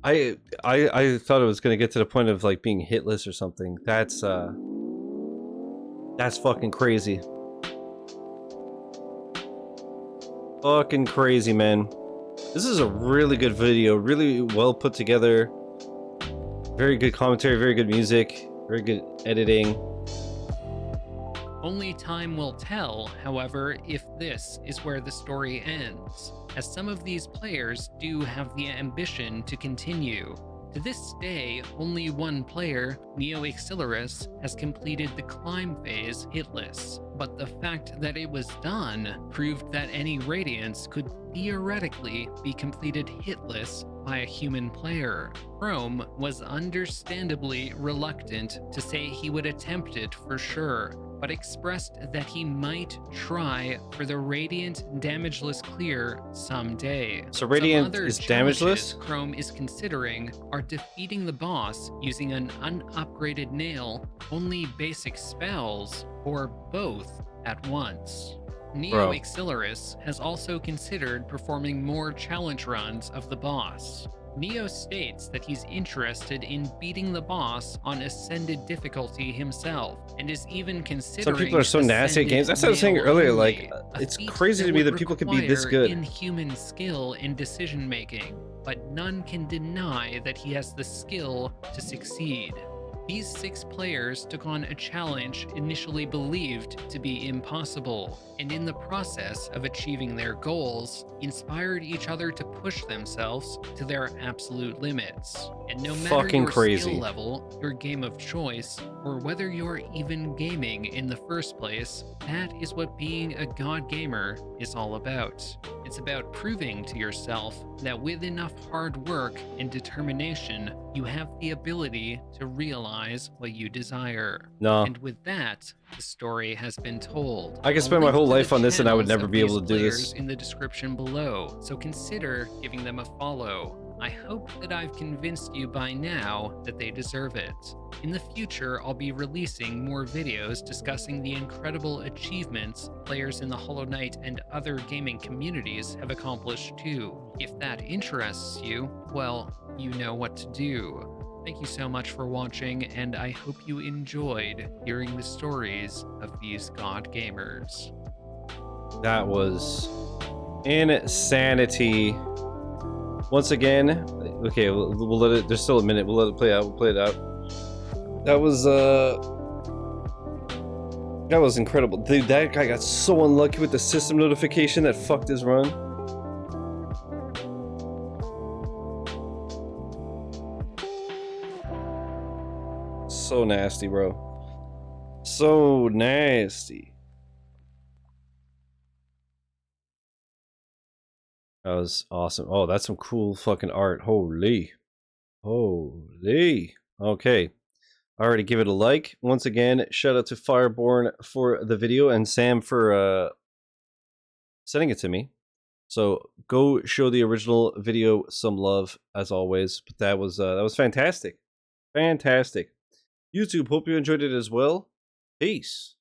S1: I thought it was gonna get to the point of like being hitless or something. That's fucking crazy. Fucking crazy, man. This is a really good video, really well put together. Very good commentary, very good music, very good editing.
S2: Only time will tell, however, if this is where the story ends, as some of these players do have the ambition to continue. To this day, only one player, Neo Accelerus, has completed the climb phase hitless, but the fact that it was done proved that any Radiance could theoretically be completed hitless by a human player. Chrome was understandably reluctant to say he would attempt it for sure, but expressed that he might try for the Radiant damageless clear someday.
S1: So Radiant is damageless?
S2: Chrome is considering are defeating the boss using an unupgraded nail, only basic spells, or both at once. Neo Accelerus has also considered performing more challenge runs of the boss. Neo states that he's interested in beating the boss on Ascended difficulty himself, and is even considering.
S1: Some people are so nasty at games. That's what I was saying earlier. Like, it's crazy to me that people could be this good.
S2: Inhuman skill in decision making, but none can deny that he has the skill to succeed. These 6 players took on a challenge initially believed to be impossible, and in the process of achieving their goals, inspired each other to push themselves to their absolute limits. And no matter
S1: Fucking
S2: your
S1: crazy.
S2: skill level, your game of choice, or whether you're even gaming in the first place, that is what being a god gamer is all about. It's about proving to yourself that with enough hard work and determination, you have the ability to realize what you desire.
S1: No.
S2: And with that, the story has been told.
S1: I could
S2: I'll
S1: spend my
S2: link
S1: whole
S2: to the
S1: life on this and I would
S2: channels
S1: never
S2: of
S1: be able
S2: these
S1: to do this.
S2: players in the description below, so consider giving them a follow. I hope that I've convinced you by now that they deserve it. In the future, I'll be releasing more videos discussing the incredible achievements players in the Hollow Knight and other gaming communities have accomplished too. If that interests you, well, you know what to do. Thank you so much for watching, and I hope you enjoyed hearing the stories of these god gamers.
S1: That was insanity. Once again, okay, we'll let it. There's still a minute. We'll let it play out. We'll play it out. That was incredible, dude. That guy got so unlucky with the system notification that fucked his run. So nasty, bro. So nasty. That was awesome. Oh, that's some cool fucking art. Holy. Holy. Okay. Already give it a like. Once again, shout out to Fireborn for the video and Sam for sending it to me. So go show the original video some love as always. But that was fantastic. Fantastic. YouTube, hope you enjoyed it as well. Peace.